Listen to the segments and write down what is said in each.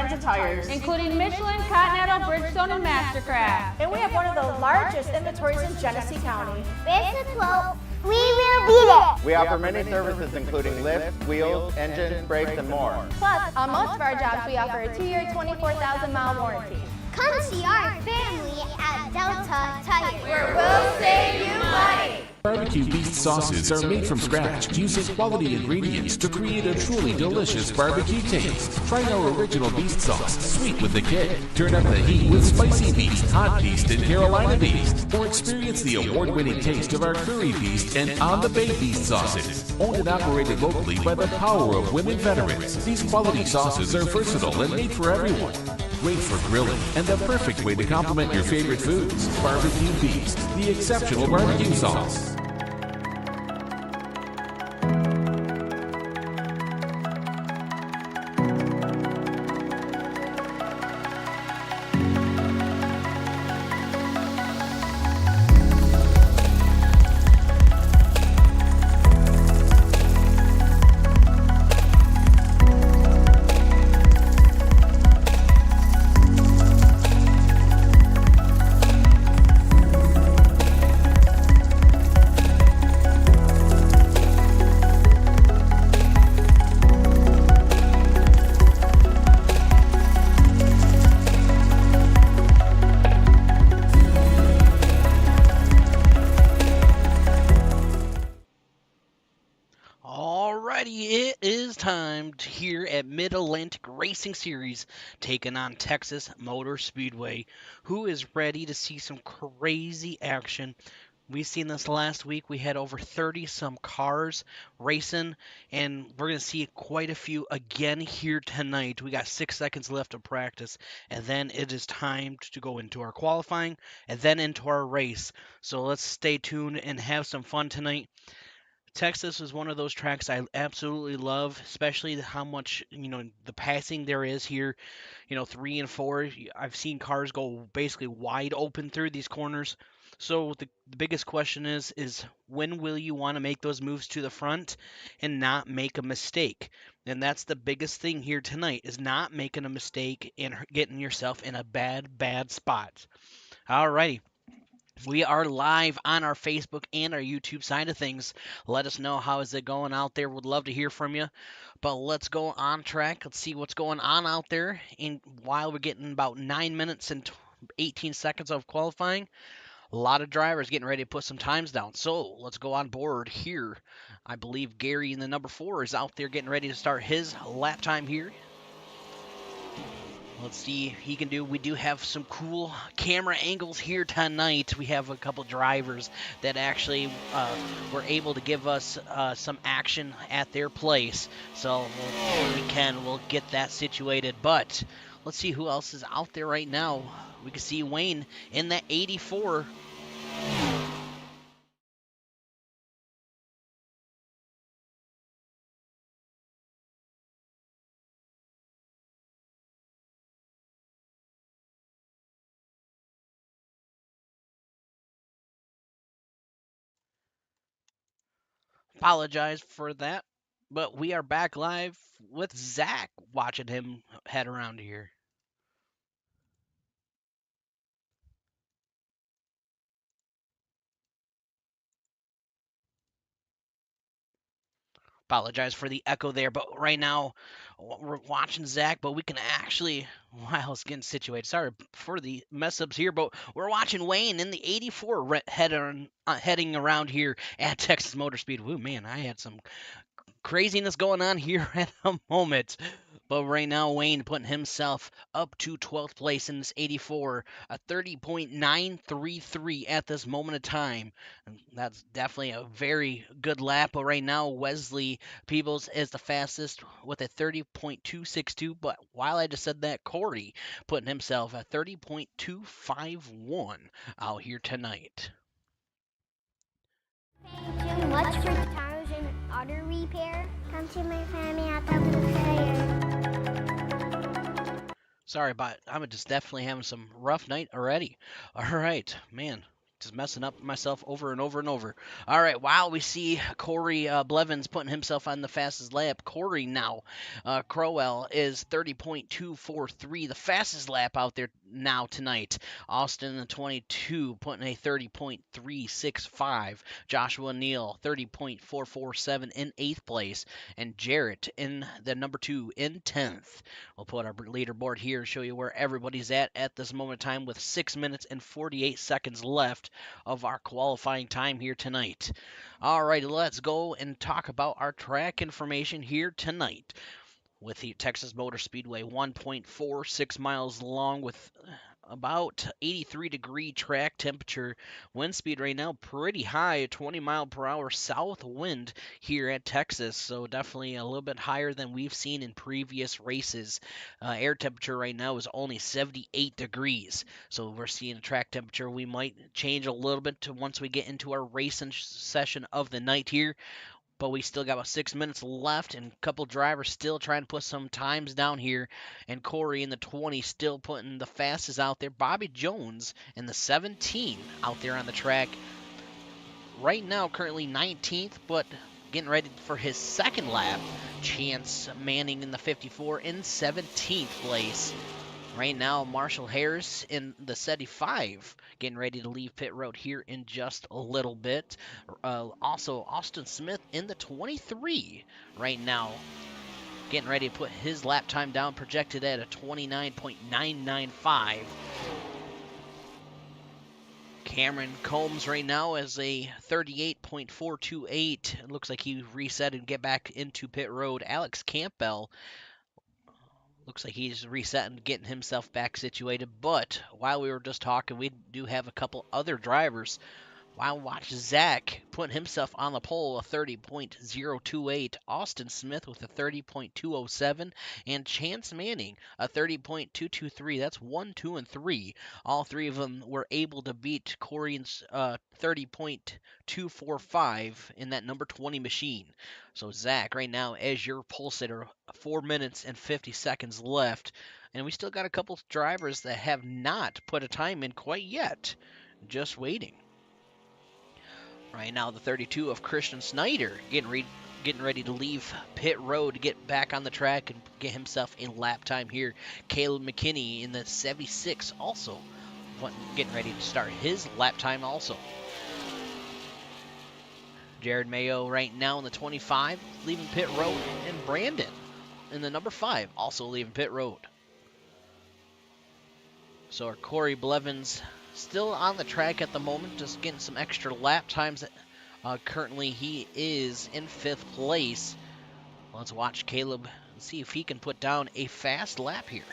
brands of tires, including Michelin, Continental, Bridgestone, and Mastercraft. and we have one of the largest inventories in Genesee County. Race the float, we will beat it! We offer many services including lifts, wheels, engines, brakes, and more. Plus, on most of our jobs, we offer a 2-year, 24,000-mile warranty. Come see our family at Delta Tire, Where we'll save you money! Barbecue beef sauces are made from scratch using quality ingredients to create a truly delicious barbecue taste. Try our original beef sauce, sweet with a kick. Turn up the heat with spicy beast, hot beast, and Carolina beast. Or experience the award-winning taste of our curry beast and on-the-bake beast sauces. Owned and operated locally by the power of women veterans. These quality sauces are versatile and made for everyone. Great for grilling and the perfect way to complement your favorite foods. Barbecue Beast, the exceptional barbecue sauce. It is time here at Mid-Atlantic Racing Series taking on Texas Motor Speedway. Who is ready to see some crazy action? We've seen this last week. We had over 30-some cars racing, and we're going to see quite a few again here tonight. We got 6 seconds left of practice, and then it is time to go into our qualifying and then into our race. So let's stay tuned and have some fun tonight. Texas is one of those tracks I absolutely love, especially how much, the passing there is here, 3 and 4. I've seen cars go basically wide open through these corners. So the biggest question is when will you want to make those moves to the front and not make a mistake? And that's the biggest thing here tonight, is not making a mistake and getting yourself in a bad spot. Alrighty. We are live on our Facebook and our YouTube side of things. Let us know how is it going out there. Would love to hear from you. But let's go on track. Let's see what's going on out there. And while we're getting about 9 minutes and 18 seconds of qualifying, a lot of drivers getting ready to put some times down. So let's go on board here. I believe Gary in the number 4 is out there getting ready to start his lap time here. Let's see if he can do. We do have some cool camera angles here tonight. We have a couple drivers that actually were able to give us some action at their place. So we'll get that situated. But let's see who else is out there right now. We can see Wayne in that 84. Apologize for that, but we are back live with Zach, watching him head around here. Apologize for the echo there, but right now we're watching Zach, but we can actually, while it's getting situated, sorry for the mess ups here, but we're watching Wayne in the 84 heading around here at Texas Motor Speed. Ooh, man, I had some craziness going on here at the moment. But right now, Wayne putting himself up to 12th place in this 84, a 30.933 at this moment of time. And that's definitely a very good lap. But right now, Wesley Peebles is the fastest with a 30.262. But while I just said that, Corey putting himself at 30.251 out here tonight. Thank you much for tires and auto repair. Come see my family at Delta Tire. Sorry, but I'm just definitely having some rough night already. All right, man. Just messing up myself over and over and over. All right, wow, we see Corey Blevins putting himself on the fastest lap. Corey now, Crowell is 30.243, the fastest lap out there now tonight. Austin, the 22, putting a 30.365. Joshua Neal, 30.447 in 8th place. And Jarrett in the number 2 in 10th. We'll put our leaderboard here and show you where everybody's at this moment in time with 6 minutes and 48 seconds left of our qualifying time here tonight. All right, let's go and talk about our track information here tonight. With the Texas Motor Speedway, 1.46 miles long with about 83-degree track temperature. Wind speed right now pretty high, 20-mile-per-hour south wind here at Texas, so definitely a little bit higher than we've seen in previous races. Air temperature right now is only 78 degrees, so we're seeing a track temperature. We might change a little bit to once we get into our racing session of the night here. But we still got about 6 minutes left, and a couple drivers still trying to put some times down here. And Corey in the 20 still putting the fastest out there. Bobby Jones in the 17 out there on the track. Right now, currently 19th, but getting ready for his second lap. Chance Manning in the 54 in 17th place. Right now, Marshall Harris in the 75, getting ready to leave pit road here in just a little bit. Also, Austin Smith in the 23 right now, getting ready to put his lap time down, projected at a 29.995. Cameron Combs right now is a 38.428. It looks like he reset and get back into pit road. Alex Campbell looks like he's resetting, getting himself back situated. But while we were just talking, we do have a couple other drivers. Wow, watch Zach putting himself on the pole, a 30.028. Austin Smith with a 30.207. And Chance Manning, a 30.223. That's 1, 2, and 3. All three of them were able to beat Corey's 30.245 in that number 20 machine. So Zach, right now, as your pole sitter, 4 minutes and 50 seconds left. And we still got a couple drivers that have not put a time in quite yet. Just waiting. Right now, the 32 of Christian Snyder getting ready to leave pit road to get back on the track and get himself a lap time here. Caleb McKinney in the 76 also getting ready to start his lap time also. Jared Mayo right now in the 25 leaving pit road, and Brandon in the number 5 also leaving pit road. So our Corey Blevins still on the track at the moment, just getting some extra lap times. Currently, he is in 5th place. Let's watch Caleb and see if he can put down a fast lap here.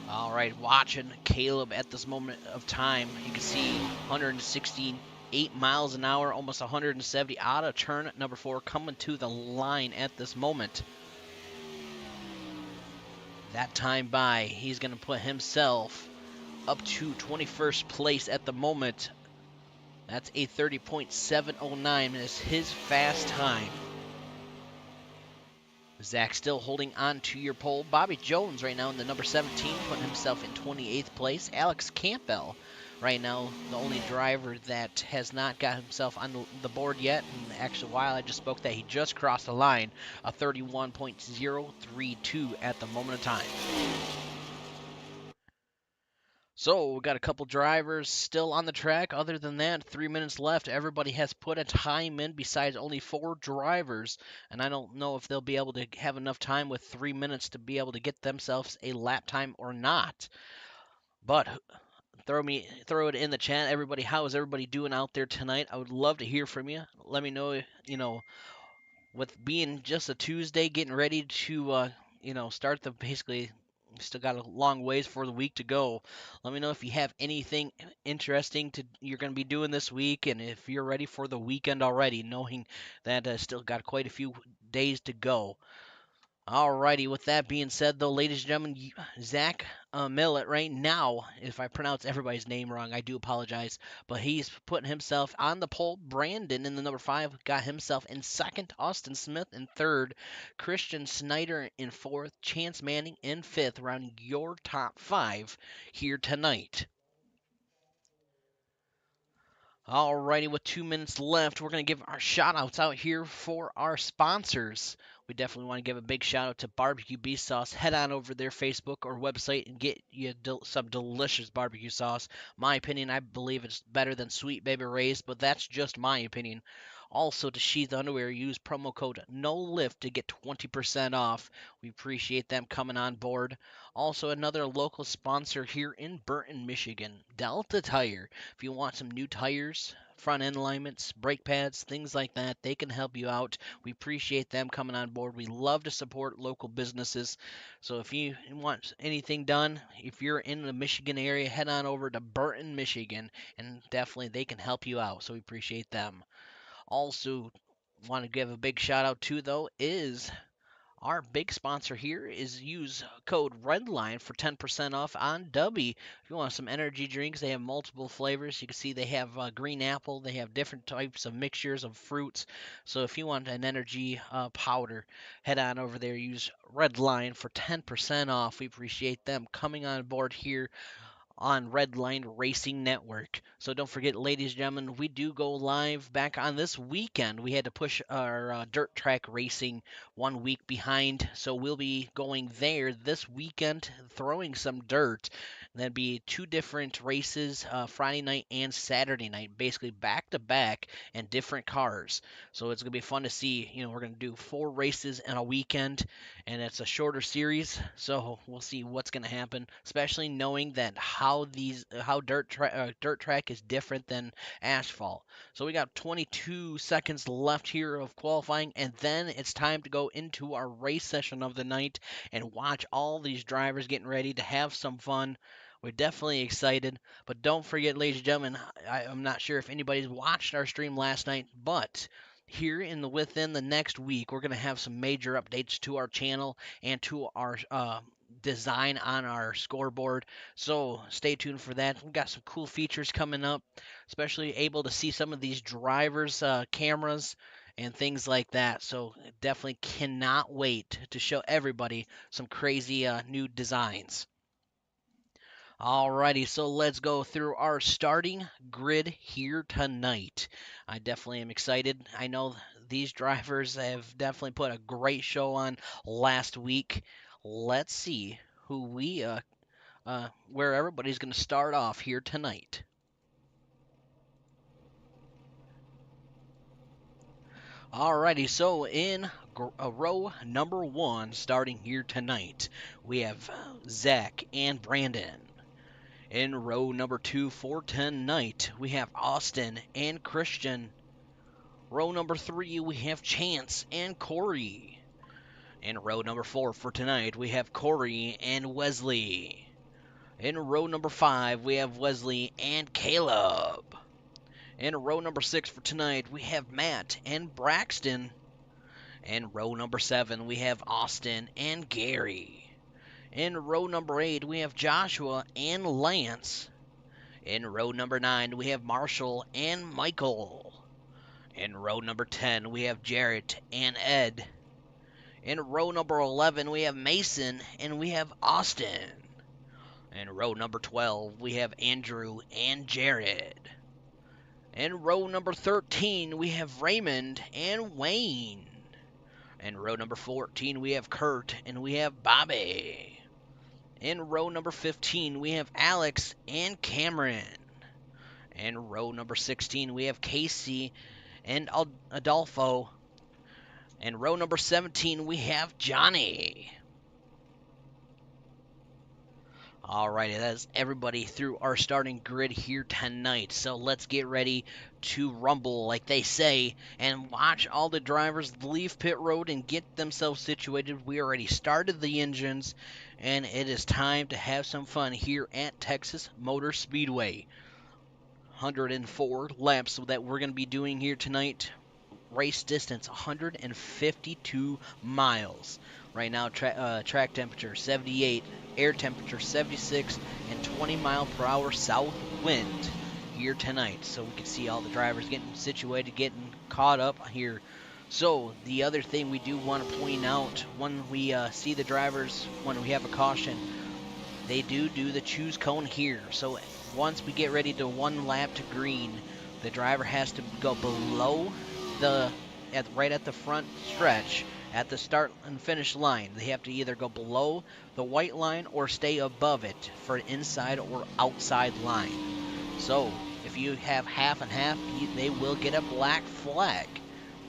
All right, watching Caleb at this moment of time. You can see 168 miles an hour, almost 170 out of turn at number 4, coming to the line at this moment. That time by, he's going to put himself up to 21st place at the moment. That's a 30.709. It's his fast time. Zach still holding on to your pole. Bobby Jones right now in the number 17, putting himself in 28th place. Alex Campbell right now, the only driver that has not got himself on the board yet. And actually, while I just spoke that, he just crossed the line, a 31.032 at the moment of time. So, we've got a couple drivers still on the track. Other than that, 3 minutes left. Everybody has put a time in besides only 4 drivers. And I don't know if they'll be able to have enough time with 3 minutes to be able to get themselves a lap time or not. But throw it in the chat. Everybody, how is everybody doing out there tonight? I would love to hear from you. Let me know, with being just a Tuesday, getting ready to, start the basically... Still got a long ways for the week to go. Let me know if you have anything interesting you're going to be doing this week, and if you're ready for the weekend already, knowing that still got quite a few days to go. Alrighty, with that being said, though, ladies and gentlemen, Zach Millet right now. If I pronounce everybody's name wrong, I do apologize. But he's putting himself on the pole. Brandon in the number 5 got himself in second. Austin Smith in third. Christian Snyder in fourth. Chance Manning in fifth, rounding your top 5 here tonight. Alrighty, with 2 minutes left, we're going to give our shout outs out here for our sponsors. We definitely want to give a big shout out to Barbecue Beast Sauce. Head on over their Facebook or website and get you some delicious barbecue sauce. My opinion, I believe it's better than Sweet Baby Ray's, but that's just my opinion. Also, to Sheath Underwear, use promo code NOLIFT to get 20% off. We appreciate them coming on board. Also, another local sponsor here in Burton, Michigan, Delta Tire. If you want some new tires, front end alignments, brake pads, things like that, they can help you out. We appreciate them coming on board. We love to support local businesses. So if you want anything done, if you're in the Michigan area, head on over to Burton, Michigan, and definitely they can help you out. So we appreciate them. Also, want to give a big shout out to, though, is our big sponsor here is use code REDLINE for 10% off on Dubby. If you want some energy drinks, they have multiple flavors. You can see they have green apple. They have different types of mixtures of fruits. So if you want an energy powder, head on over there. Use REDLINE for 10% off. We appreciate them coming on board here on Redline Racing Network. So don't forget, ladies and gentlemen, we do go live back on this weekend. We had to push our dirt track racing 1 week behind, so we'll be going there this weekend, throwing some dirt. That'd be 2 different races, Friday night and Saturday night, basically back to back and different cars. So it's gonna be fun to see. We're gonna do 4 races in a weekend, and it's a shorter series, so we'll see what's gonna happen, especially knowing that how dirt track is different than asphalt. So we got 22 seconds left here of qualifying, and then it's time to go into our race session of the night and watch all these drivers getting ready to have some fun. We're definitely excited, but don't forget, ladies and gentlemen, I'm not sure if anybody's watched our stream last night, but here within the next week, we're going to have some major updates to our channel and to our design on our scoreboard. So stay tuned for that. We've got some cool features coming up, especially able to see some of these drivers' cameras and things like that. So definitely cannot wait to show everybody some crazy new designs. Alrighty, so let's go through our starting grid here tonight. I definitely am excited. I know these drivers have definitely put a great show on last week. Let's see where everybody's going to start off here tonight. Alrighty, so in row number 1, starting here tonight, we have Zach and Brandon. In row number 2 for tonight, we have Austin and Christian. Row number 3, we have Chance and Corey. In row number 4 for tonight, we have Corey and Wesley. In row number 5, we have Wesley and Caleb. In row number 6 for tonight, we have Matt and Braxton. In row number 7, we have Austin and Gary. In row number 8, we have Joshua and Lance. In row number 9, we have Marshall and Michael. In row number 10, we have Jarrett and Ed. In row number 11, we have Mason and we have Austin. In row number 12, we have Andrew and Jared. In row number 13, we have Raymond and Wayne. In row number 14, we have Kurt and we have Bobby. In row number 15, we have Alex and Cameron. In row number 16, we have Casey and Adolfo. In row number 17, we have Johnny. Alrighty, that's everybody through our starting grid here tonight. So let's get ready to rumble, like they say, and watch all the drivers leave pit road and get themselves situated. We already started the engines, and it is time to have some fun here at Texas Motor Speedway. 104 laps that we're going to be doing here tonight. race distance 152 miles. Right now, track temperature 78, air temperature 76, and 20-mile-per-hour south wind here tonight. So we can see all the drivers getting situated, getting caught up here. So the other thing we do want to point out, when we see the drivers, when we have a caution, they do the choose cone here. So once we get ready to one lap to green, the driver has to go below right at the front stretch at the start and finish line. They have to either go below the white line or stay above it for an inside or outside line. So if you have half and half, they will get a black flag.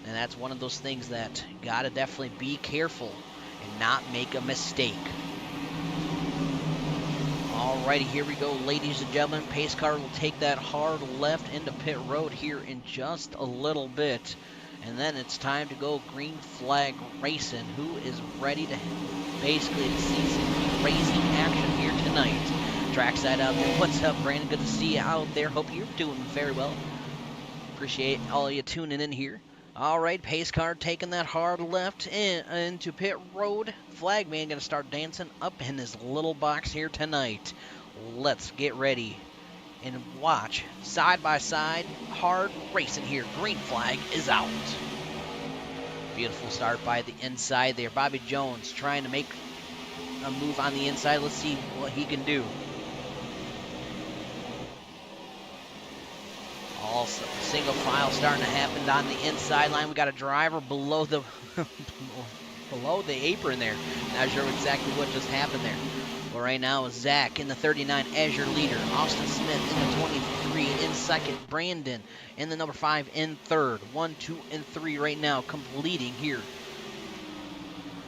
And that's one of those things that you gotta definitely be careful and not make a mistake. Alrighty, here we go, ladies and gentlemen. Pace car will take that hard left into pit road here in just a little bit. And then it's time to go green flag racing. Who is ready to basically see some racing action here tonight? Trackside out there. What's up, Brandon? Good to see you out there. Hope you're doing very well. Appreciate all of you tuning in here. All right, pace car taking that hard left into pit road. Flagman going to start dancing up in his little box here tonight. Let's get ready and watch side by side hard racing here. Green flag is out. Beautiful start by the inside there. Bobby Jones trying to make a move on the inside. Let's see what he can do. All single file starting to happen on the inside line. We got a driver below the below the apron there. Not sure exactly what just happened there. But right now, Zach in the 39 as your leader. Austin Smith in the 23 in second. Brandon in the number 5 in third. 1, 2, and 3 right now completing here.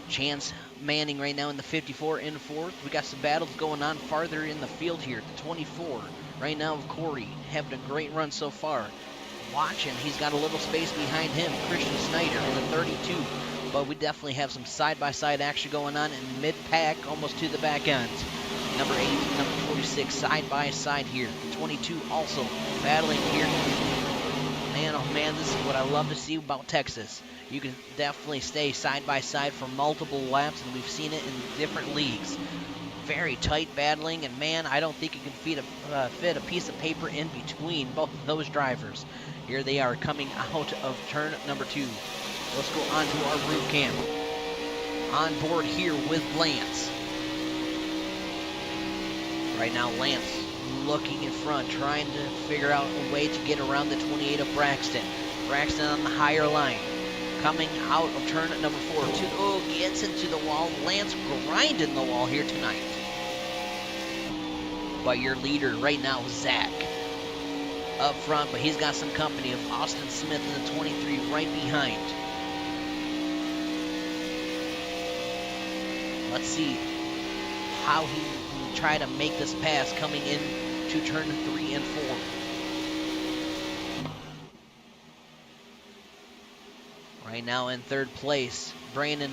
Chance Manning right now in the 54 in fourth. We got some battles going on farther in the field here. The 24 right now of Corey having a great run so far. Watch him. He's got a little space behind him. Christian Snyder in the 32. But we definitely have some side-by-side action going on in mid-pack, almost to the back end. Number 8, number 46, side-by-side here. 22 also battling here. Man, oh man, this is what I love to see about Texas. You can definitely stay side-by-side for multiple laps, and we've seen it in different leagues. Very tight battling, and man, I don't think you can fit a piece of paper in between both of those drivers. Here they are coming out of turn number 2. Let's go on to our route cam. On board here with Lance. Right now, Lance looking in front, trying to figure out a way to get around the 28 of Braxton. Braxton on the higher line. Coming out of turn number 4. Gets into the wall. Lance grinding the wall here tonight. But your leader right now is Zach. Up front, but he's got some company of Austin Smith in the 23 right behind. Let's see how he can try to make this pass coming in to turn 3 and 4. Right now in third place, Brandon,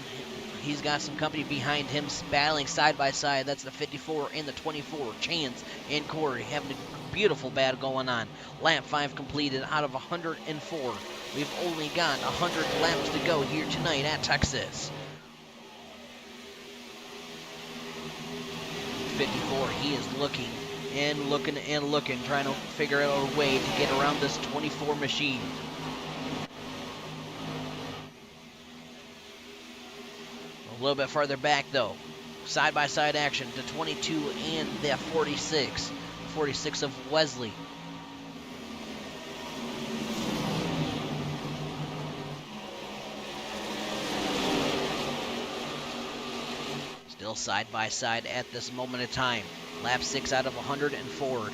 he's got some company behind him battling side by side. That's the 54 and the 24. Chance and Corey having a beautiful battle going on. Lap 5 completed out of 104. We've only got 100 laps to go here tonight at Texas. 54, he is looking and looking and looking, trying to figure out a way to get around this 24 machine. A little bit farther back though, side-by-side action, the 22 and the 46. 46 of Wesley. Still side-by-side at this moment in time. Lap 6 out of 100 and forward.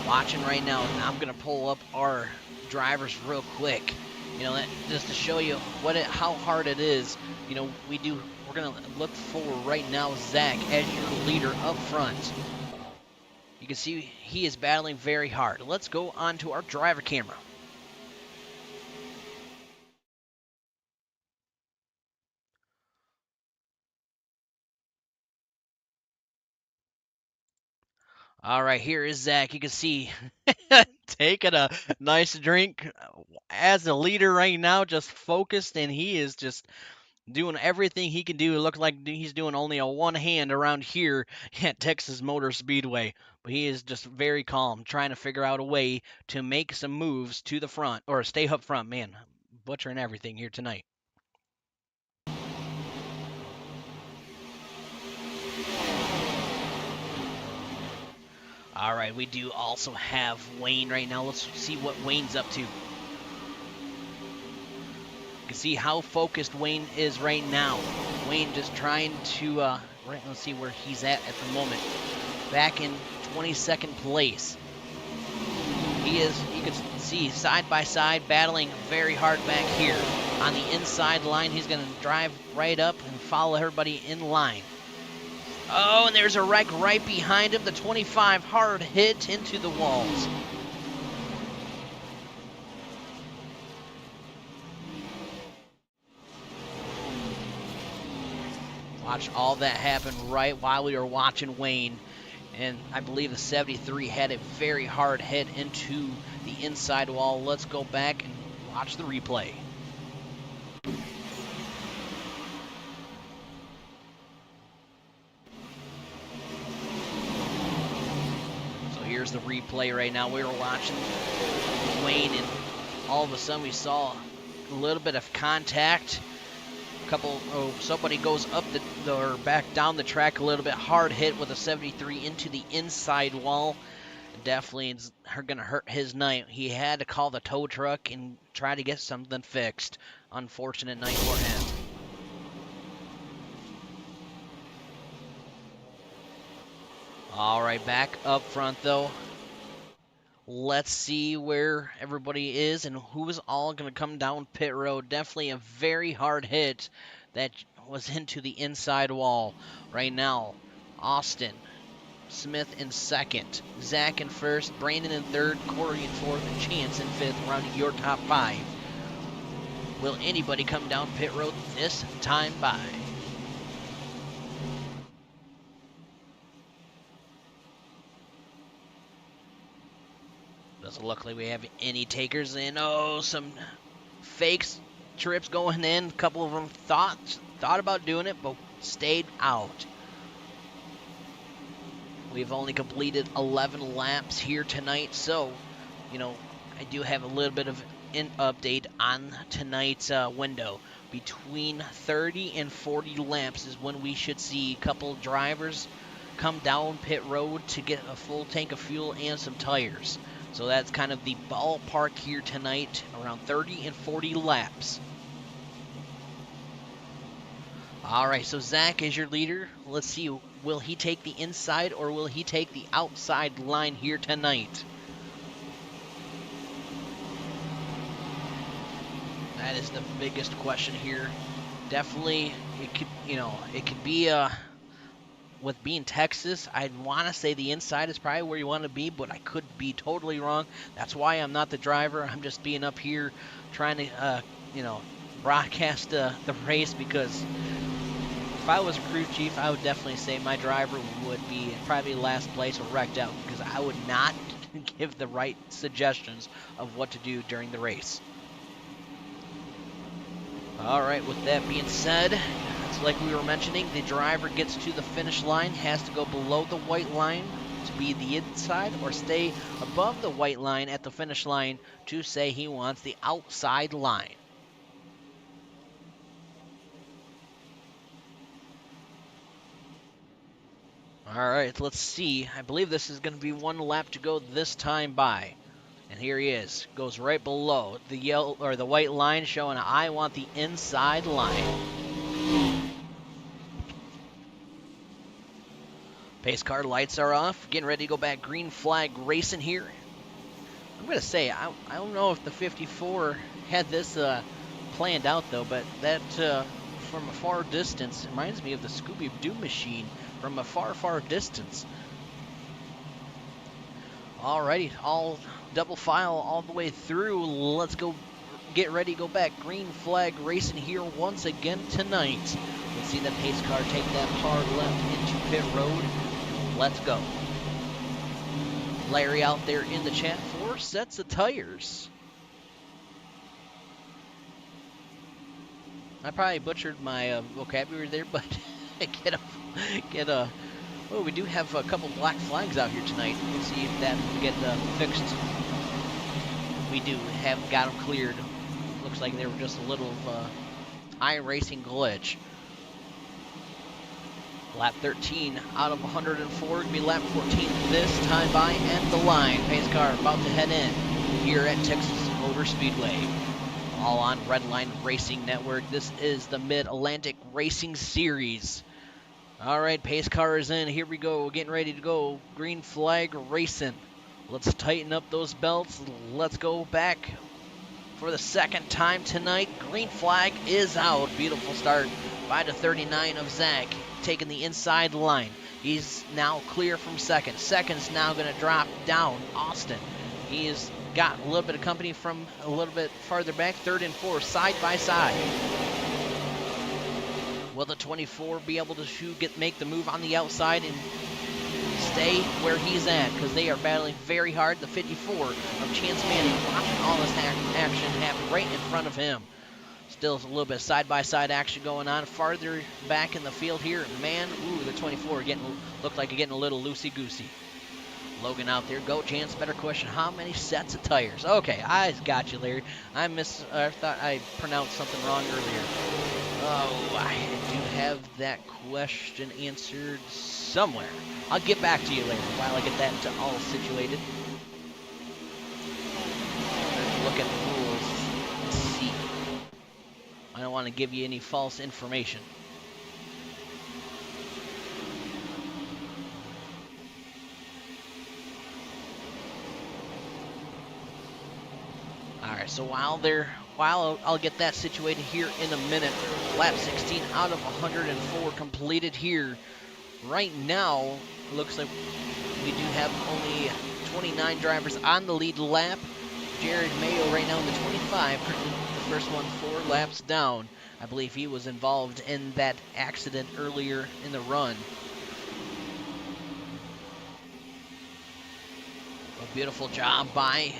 Watching right now, and I'm gonna pull up our drivers real quick. You know, just to show you how hard it is. You know, we're gonna look for right now Zach as your leader up front. You can see he is battling very hard. Let's go on to our driver camera. All right, here is Zach. You can see taking a nice drink as a leader right now, just focused, and he is just doing everything he can do. It looks like he's doing only a one hand around here at Texas Motor Speedway. But he is just very calm, trying to figure out a way to make some moves to the front, or stay up front. Man, butchering everything here tonight. All right, we do also have Wayne right now. Let's see what Wayne's up to. You can see how focused Wayne is right now. Wayne just trying to, let's see where he's at the moment. Back in 22nd place. He is, you can see, side by side, battling very hard back here. On the inside line, he's going to drive right up and follow everybody in line. Oh, and there's a wreck right behind him. The 25 hard hit into the walls. Watch all that happen right while we were watching Wayne. And I believe the 73 had a very hard hit into the inside wall. Let's go back and watch the replay. Here's the replay right now. We were watching Wayne, and all of a sudden we saw a little bit of contact. Somebody goes up or back down the track a little bit. Hard hit with a 73 into the inside wall. Definitely is gonna hurt his night. He had to call the tow truck and try to get something fixed. Unfortunate night for him. All right, back up front, though. Let's see where everybody is and who is all going to come down pit road. Definitely a very hard hit that was into the inside wall. Right now, Austin, Smith in second, Zach in first, Brandon in third, Corey in fourth, and Chance in fifth, rounding your top five. Will anybody come down pit road this time by? Doesn't look like we have any takers in. Oh, some fakes trips going in. A couple of them thought about doing it, but stayed out. We've only completed 11 laps here tonight, so, I do have a little bit of an update on tonight's window. Between 30 and 40 laps is when we should see a couple drivers come down pit road to get a full tank of fuel and some tires. So that's kind of the ballpark here tonight, around 30 and 40 laps. All right, so Zach is your leader. Let's see, will he take the inside or will he take the outside line here tonight? That is the biggest question here. Definitely, it could be with being Texas, I'd want to say the inside is probably where you want to be, but I could be totally wrong. That's why I'm not the driver. I'm just being up here trying to, broadcast the race, because if I was a crew chief, I would definitely say my driver would be probably last place or wrecked out, because I would not give the right suggestions of what to do during the race. All right, with that being said, like we were mentioning, the driver gets to the finish line, has to go below the white line to be the inside, or stay above the white line at the finish line to say he wants the outside line. All right, let's see. I believe this is going to be one lap to go this time by. And here he is. Goes right below the yellow or the white line, showing I want the inside line. Pace car lights are off. Getting ready to go back. Green flag racing here. I'm going to say, I don't know if the 54 had this planned out, though, but that from a far distance reminds me of the Scooby-Doo machine from a far, far distance. Alrighty, all double file all the way through. Let's go get ready to go back. Green flag racing here once again tonight. Let's see the pace car take that hard left into pit road. Let's go. Larry out there in the chat, 4 sets of tires. I probably butchered my vocabulary there, but oh, we do have a couple black flags out here tonight. We'll see if that will get fixed. We do have got them cleared. Looks like they were just a little iracing glitch. Lap 13 out of 104. Gonna be lap 14 this time by end the line. Pace car about to head in here at Texas Motor Speedway. All on Redline Racing Network. This is the Mid-Atlantic Racing Series. All right, pace car is in. Here we go. Getting ready to go. Green flag racing. Let's tighten up those belts. Let's go back for the second time tonight. Green flag is out. Beautiful start by the 39 of Zach, taking the inside line. He's now clear from second. Second's now going to drop down Austin. He has got a little bit of company from a little bit farther back. Third and fourth, side by side. Will the 24 be able to make the move on the outside and stay where he's at? Because they are battling very hard. The 54 of Chance Manning watching all this action happen right in front of him. Still a little bit of side-by-side action going on. Farther back in the field here, man, ooh, the 24 looked like getting a little loosey-goosey. Logan out there. Go, Chance. Better question. How many sets of tires? Okay, I got you, Larry. I thought I pronounced something wrong earlier. Oh, I do have that question answered somewhere. I'll get back to you later while I get that all situated. Look at the rules. Let's see. I don't want to give you any false information. All right, so while I'll get that situated here in a minute. Lap 16 out of 104 completed here. Right now, looks like we do have only 29 drivers on the lead lap. Jared Mayo right now in the 25, the first one 4 laps down. I believe he was involved in that accident earlier in the run. A beautiful job by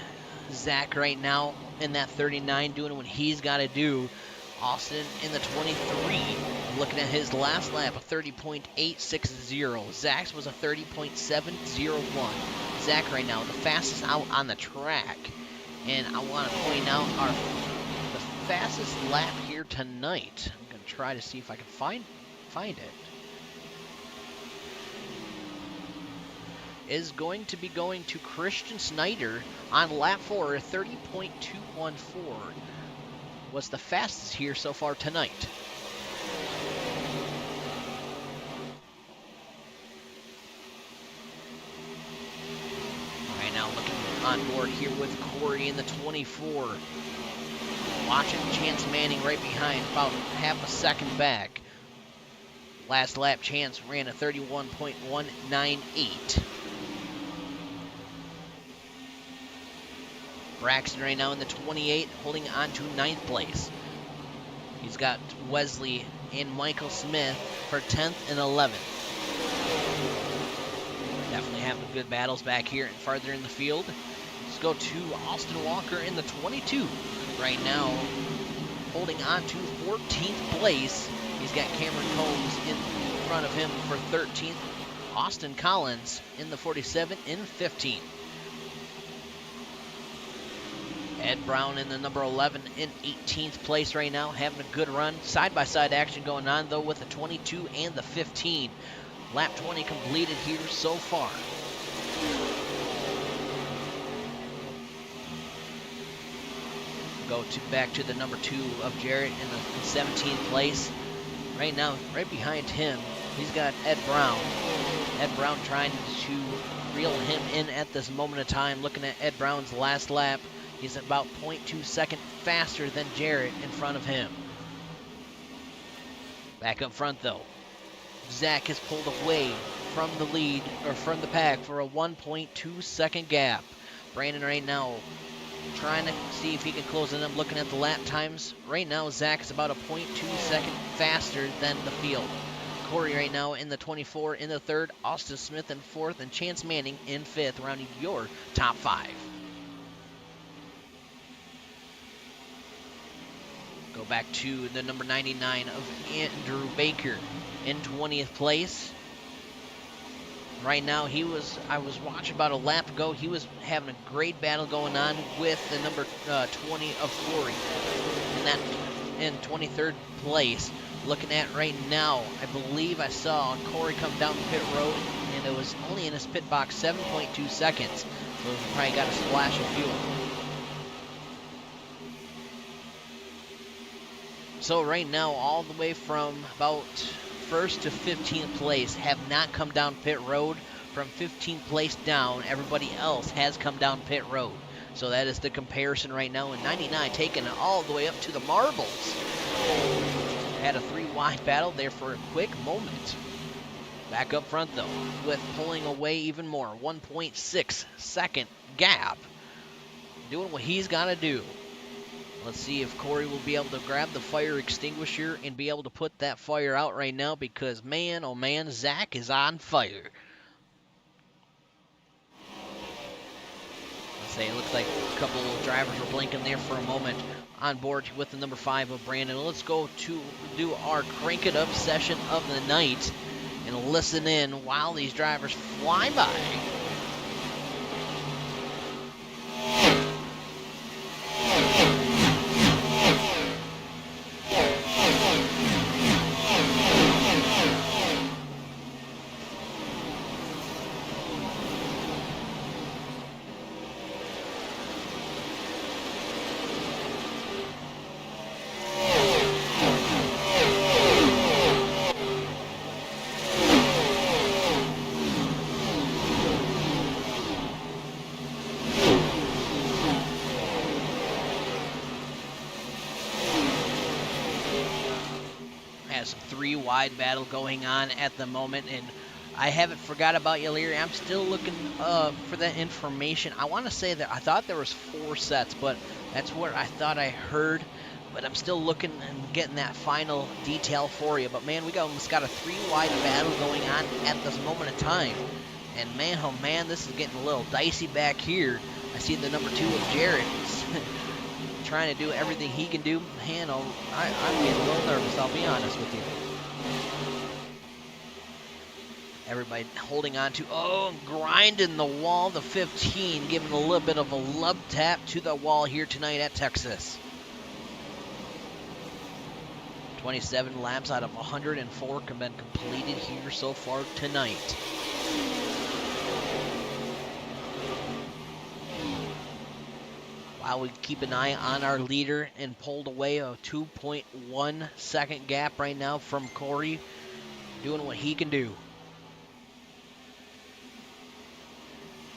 Zach right now in that 39, doing what he's got to do. Austin in the 23, looking at his last lap, a 30.860. Zach's was a 30.701. Zach right now, the fastest out on the track. And I want to point out the fastest lap here tonight. I'm going to try to see if I can find it. Is going to be going to Christian Snyder on lap 4, 30.214. Was the fastest here so far tonight. All right, now looking on board here with Corey in the 24. Watching Chance Manning right behind, about half a second back. Last lap, Chance ran a 31.198. Braxton right now in the 28, holding on to 9th place. He's got Wesley and Michael Smith for 10th and 11th. Definitely having good battles back here and farther in the field. Let's go to Austin Walker in the 22. Right now, holding on to 14th place. He's got Cameron Combs in front of him for 13th. Austin Collins in the 47 in 15th. Ed Brown in the number 11 in 18th place right now, having a good run. Side-by-side action going on, though, with the 22 and the 15. Lap 20 completed here so far. Go back to the number 2 of Jarrett in the 17th place. Right now, right behind him, he's got Ed Brown. Ed Brown trying to reel him in at this moment of time. Looking at Ed Brown's last lap, he's about 0.2 seconds faster than Jarrett in front of him. Back up front, though, Zach has pulled away from the lead, or from the pack, for a 1.2 second gap. Brandon right now trying to see if he can close it. I'm looking at the lap times. Right now, Zach is about a 0.2 second faster than the field. Corey right now in the 24 in the third, Austin Smith in fourth, and Chance Manning in fifth, rounding your top five. Go back to the number 99 of Andrew Baker in 20th place. Right now, I was watching about a lap ago, he was having a great battle going on with the number 20 of Corey. And that in 23rd place. Looking at right now, I believe I saw Corey come down pit road, and it was only in his pit box 7.2 seconds. So he probably got a splash of fuel. So right now, all the way from about 1st to 15th place have not come down pit road. From 15th place down, everybody else has come down pit road. So that is the comparison right now. And 99 taking it all the way up to the marbles. Had a 3-wide battle there for a quick moment. Back up front though, with pulling away even more. 1.6 second gap. Doing what he's got to do. Let's see if Corey will be able to grab the fire extinguisher and be able to put that fire out right now, because man, oh man, Zach is on fire. Let's say it looks like a couple of drivers were blinking there for a moment on board with the number 5 of Brandon. Let's go to do our crank it up session of the night and listen in while these drivers fly by. Some 3-wide battle going on at the moment, and I haven't forgot about you, Leary. I'm still looking for that information. I want to say that I thought there was 4 sets, but that's what I thought I heard. But I'm still looking and getting that final detail for you. But man, we almost got a 3-wide battle going on at this moment in time. And man, oh man, this is getting a little dicey back here. I see the number 2 of Jared trying to do everything he can do. Man, I'm getting a little nervous, I'll be honest with you. Everybody holding on to, grinding the wall, the 15, giving a little bit of a love tap to the wall here tonight at Texas. 27 laps out of 104 have been completed here so far tonight. While we keep an eye on our leader and pulled away a 2.1 second gap right now from Corey, doing what he can do.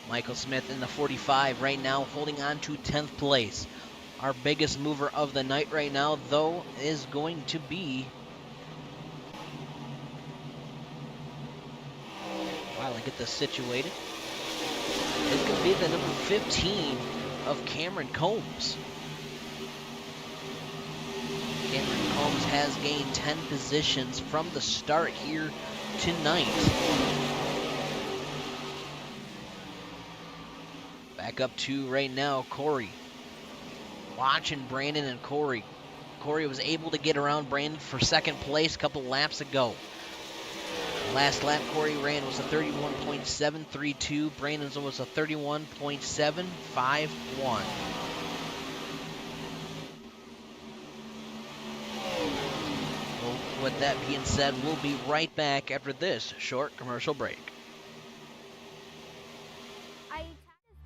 Michael Smith in the 45 right now, holding on to 10th place. Our biggest mover of the night right now, though, is going to be, while I get this situated, it's going to be the number 15 of Cameron Combs. Cameron Combs has gained 10 positions from the start here tonight. Back up to right now, Corey. Watching Brandon and Corey. Corey was able to get around Brandon for second place a couple laps ago. Last lap Corey ran was a 31.732. Brandon's was a 31.751. Well, with that being said, we'll be right back after this short commercial break. Are you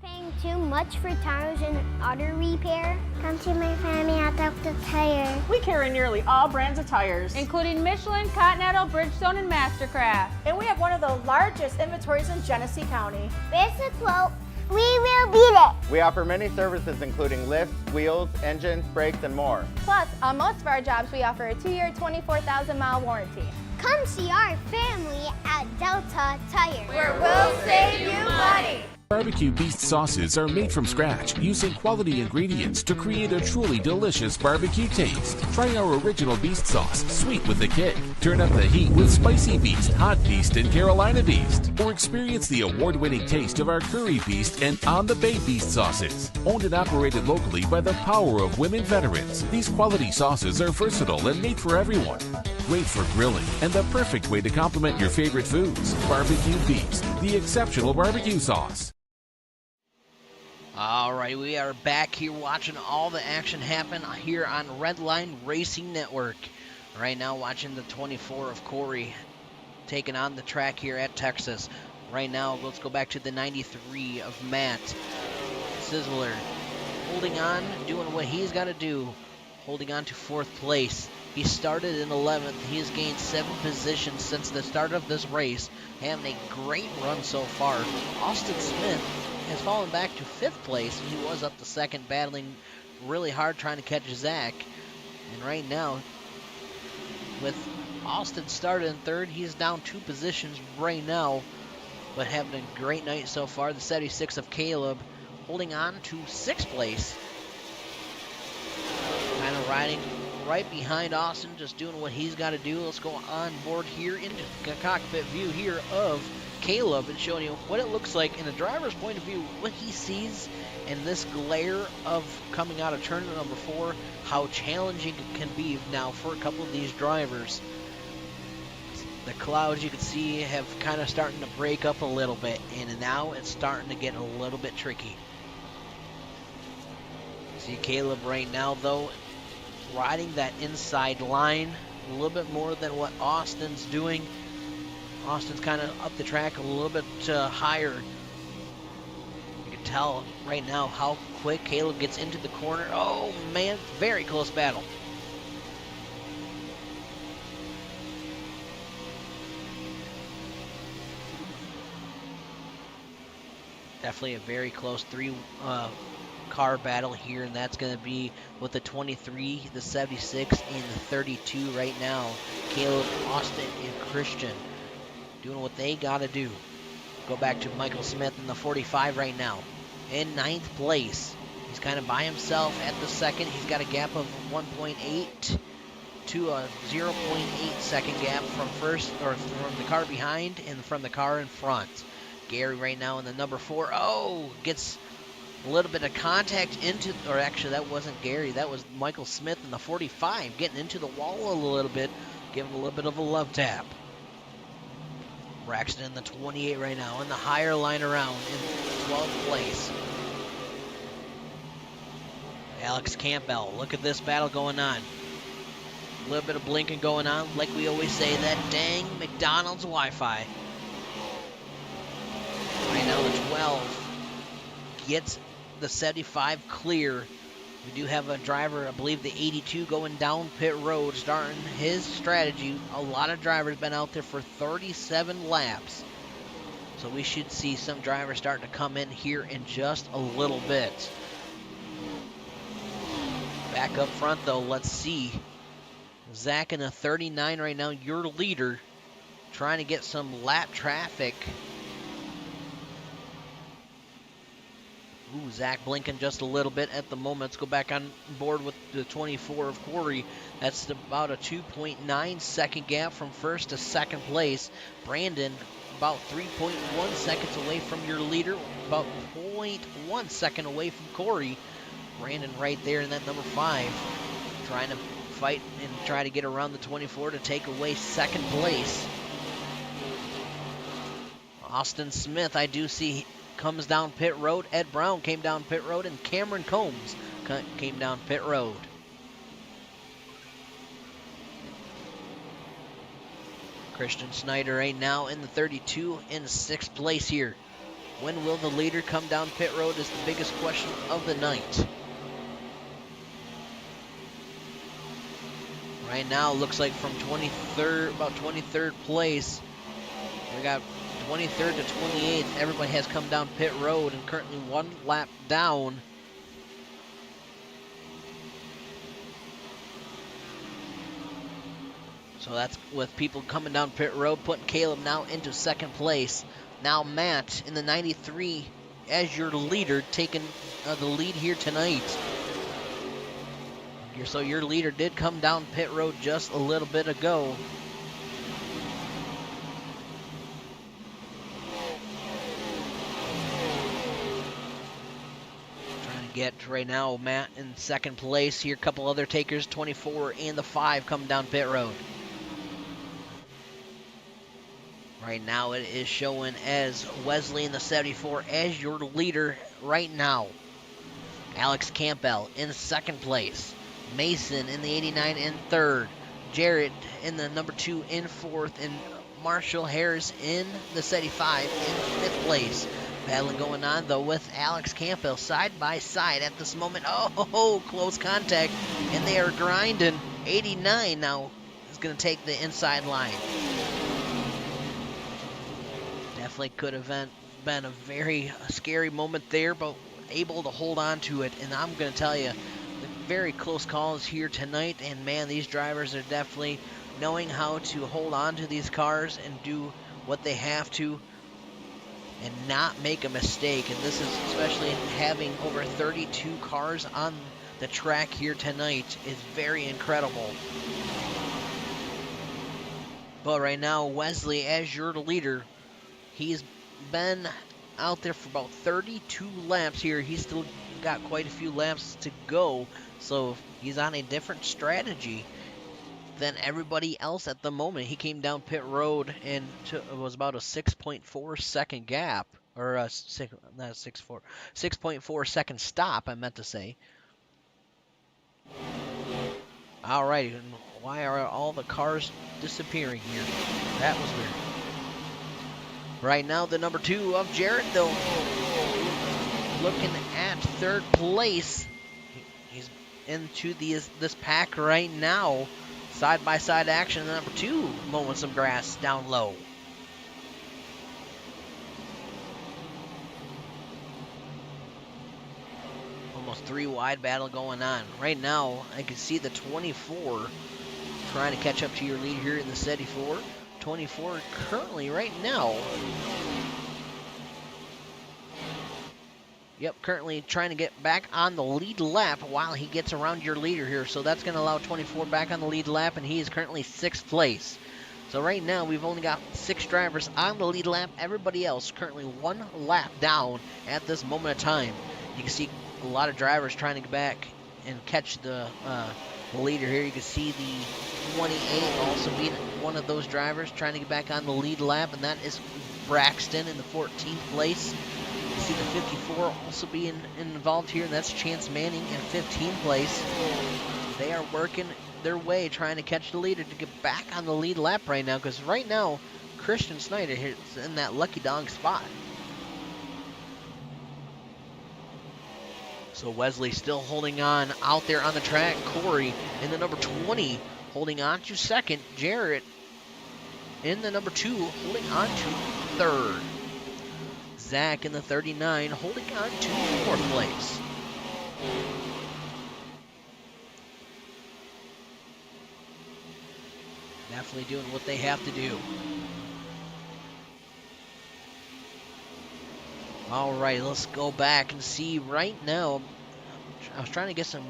paying too much for tires and auto repair? Come to my family at Dr. Tire. We carry nearly all brands of tires, including Michelin, Continental, Bridgestone, and Mastercraft. and we have one of the largest inventories in Genesee County. Where's the quote? We will beat it. We offer many services including lifts, wheels, engines, brakes, and more. Plus, on most of our jobs, we offer a 2-year, 24,000-mile warranty. Come see our family at Delta Tire. Where we'll save you money. Barbecue Beast sauces are made from scratch using quality ingredients to create a truly delicious barbecue taste. Try our original Beast sauce, sweet with the kick. Turn up the heat with Spicy Beast, Hot Beast, and Carolina Beast. Or experience the award-winning taste of our Curry Beast and On the Bay Beast sauces. Owned and operated locally by the power of women veterans, these quality sauces are versatile and made for everyone. Great for grilling and the perfect way to complement your favorite foods. Barbecue Beast, the exceptional barbecue sauce. All right, we are back here watching all the action happen here on Redline Racing Network. Right now watching the 24 of Corey taking on the track here at Texas. Right now, let's go back to the 93 of Matt Sizzler. Holding on, doing what he's got to do. Holding on to 4th place. He started in 11th. He has gained 7 positions since the start of this race. Having a great run so far. Austin Smith has fallen back to 5th place. He was up to 2nd, battling really hard trying to catch Zach. And right now, with Austin started in 3rd, he is down 2 positions right now, but having a great night so far. The 76 of Caleb holding on to 6th place. Kind of riding right behind Austin, just doing what he's got to do. Let's go on board here into the cockpit view here of Caleb and showing you what it looks like in a driver's point of view, what he sees in this glare of coming out of turn number 4, how challenging it can be now for a couple of these drivers. The clouds you can see have kind of starting to break up a little bit, and now it's starting to get a little bit tricky. See Caleb right now though, riding that inside line a little bit more than what Austin's doing. Austin's kind of up the track a little bit higher. You can tell right now how quick Caleb gets into the corner. Oh man, very close battle. Definitely a very close 3 car battle here, and that's going to be with the 23, the 76, and the 32 right now. Caleb, Austin, and Christian doing what they got to do. Go back to Michael Smith in the 45 right now. In 9th place. He's kind of by himself at the 2nd. He's got a gap of 1.8 to a 0.8 second gap from first, or from the car behind and from the car in front. Gary right now in the number 4. Oh, gets a little bit of contact into, or actually that wasn't Gary, that was Michael Smith in the 45, getting into the wall a little bit, giving a little bit of a love tap. Braxton in the 28 right now, in the higher line around in 12th place. Alex Campbell, look at this battle going on. A little bit of blinking going on, like we always say, that dang McDonald's Wi-Fi. Right now the 12 gets the 75 clear. We do have a driver, I believe the 82, going down pit road, starting his strategy. A lot of drivers been out there for 37 laps. So we should see some drivers starting to come in here in just a little bit. Back up front though, let's see. Zach in a 39 right now, your leader, trying to get some lap traffic. Ooh, Zach blinking just a little bit at the moment. Let's go back on board with the 24 of Corey. That's about a 2.9 second gap from first to second place. Brandon about 3.1 seconds away from your leader, about 0.1 second away from Corey. Brandon right there in that number 5, trying to fight and try to get around the 24 to take away second place. Austin Smith, I do see, comes down pit road. Ed Brown came down pit road, and Cameron Combs came down pit road. Christian Snyder right now in the 32 in 6th place here. When will the leader come down pit road is the biggest question of the night. Right now, looks like from 23rd, about 23rd place, we got 23rd to 28th. Everybody has come down pit road and currently 1 lap down. So that's with people coming down pit road, putting Caleb now into 2nd place. Now Matt in the 93 as your leader, taking the lead here tonight. So your leader did come down pit road just a little bit ago. get right now Matt in second place here. A couple other takers, 24 and the 5 coming down pit road. Right now it is showing as Wesley in the 74 as your leader right now. Alex Campbell in second place. Mason in the 89 in third. Jarrett in the number 2 in fourth. And Marshall Harris in the 75 in fifth place. Battling going on though with Alex Campbell side by side at this moment. Oh, close contact. And they are grinding. 89 now is going to take the inside line. Definitely could have been a very scary moment there, but able to hold on to it. And I'm going to tell you, very close calls here tonight. And man, these drivers are definitely knowing how to hold on to these cars and do what they have to and not make a mistake. And this is especially having over 32 cars on the track here tonight is very incredible. But right now, Wesley, as your leader, he's been out there for about 32 laps here. He's still got quite a few laps to go, so he's on a different strategy than everybody else at the moment. He came down pit road and it was about a 6.4 second gap, or a 6.4 second stop, I meant to say. All right, and why are all the cars disappearing here? That was weird. Right now, the number 2 of Jarrett, though, looking at third place. He's into this pack right now. Side-by-side action. The number 2 mowing some grass down low. Almost 3 wide battle going on. Right now, I can see the 24 trying to catch up to your lead here in the 74. 24 currently right now. Yep, currently trying to get back on the lead lap while he gets around your leader here. So that's going to allow 24 back on the lead lap, and he is currently 6th place. So right now we've only got 6 drivers on the lead lap. Everybody else currently 1 lap down at this moment of time. You can see a lot of drivers trying to get back and catch the leader here. You can see the 28 also being one of those drivers trying to get back on the lead lap, and that is Braxton in the 14th place. You see the 54 also being involved here, and that's Chance Manning in 15th place. They are working their way trying to catch the leader to get back on the lead lap right now, because right now Christian Snyder is in that lucky dog spot. So Wesley still holding on out there on the track. Corey in the number 20 holding on to second. Jarrett in the number 2 holding on to third. Zach in the 39 holding on to 4th place. Definitely doing what they have to do. All right, let's go back and see right now. I was trying to get some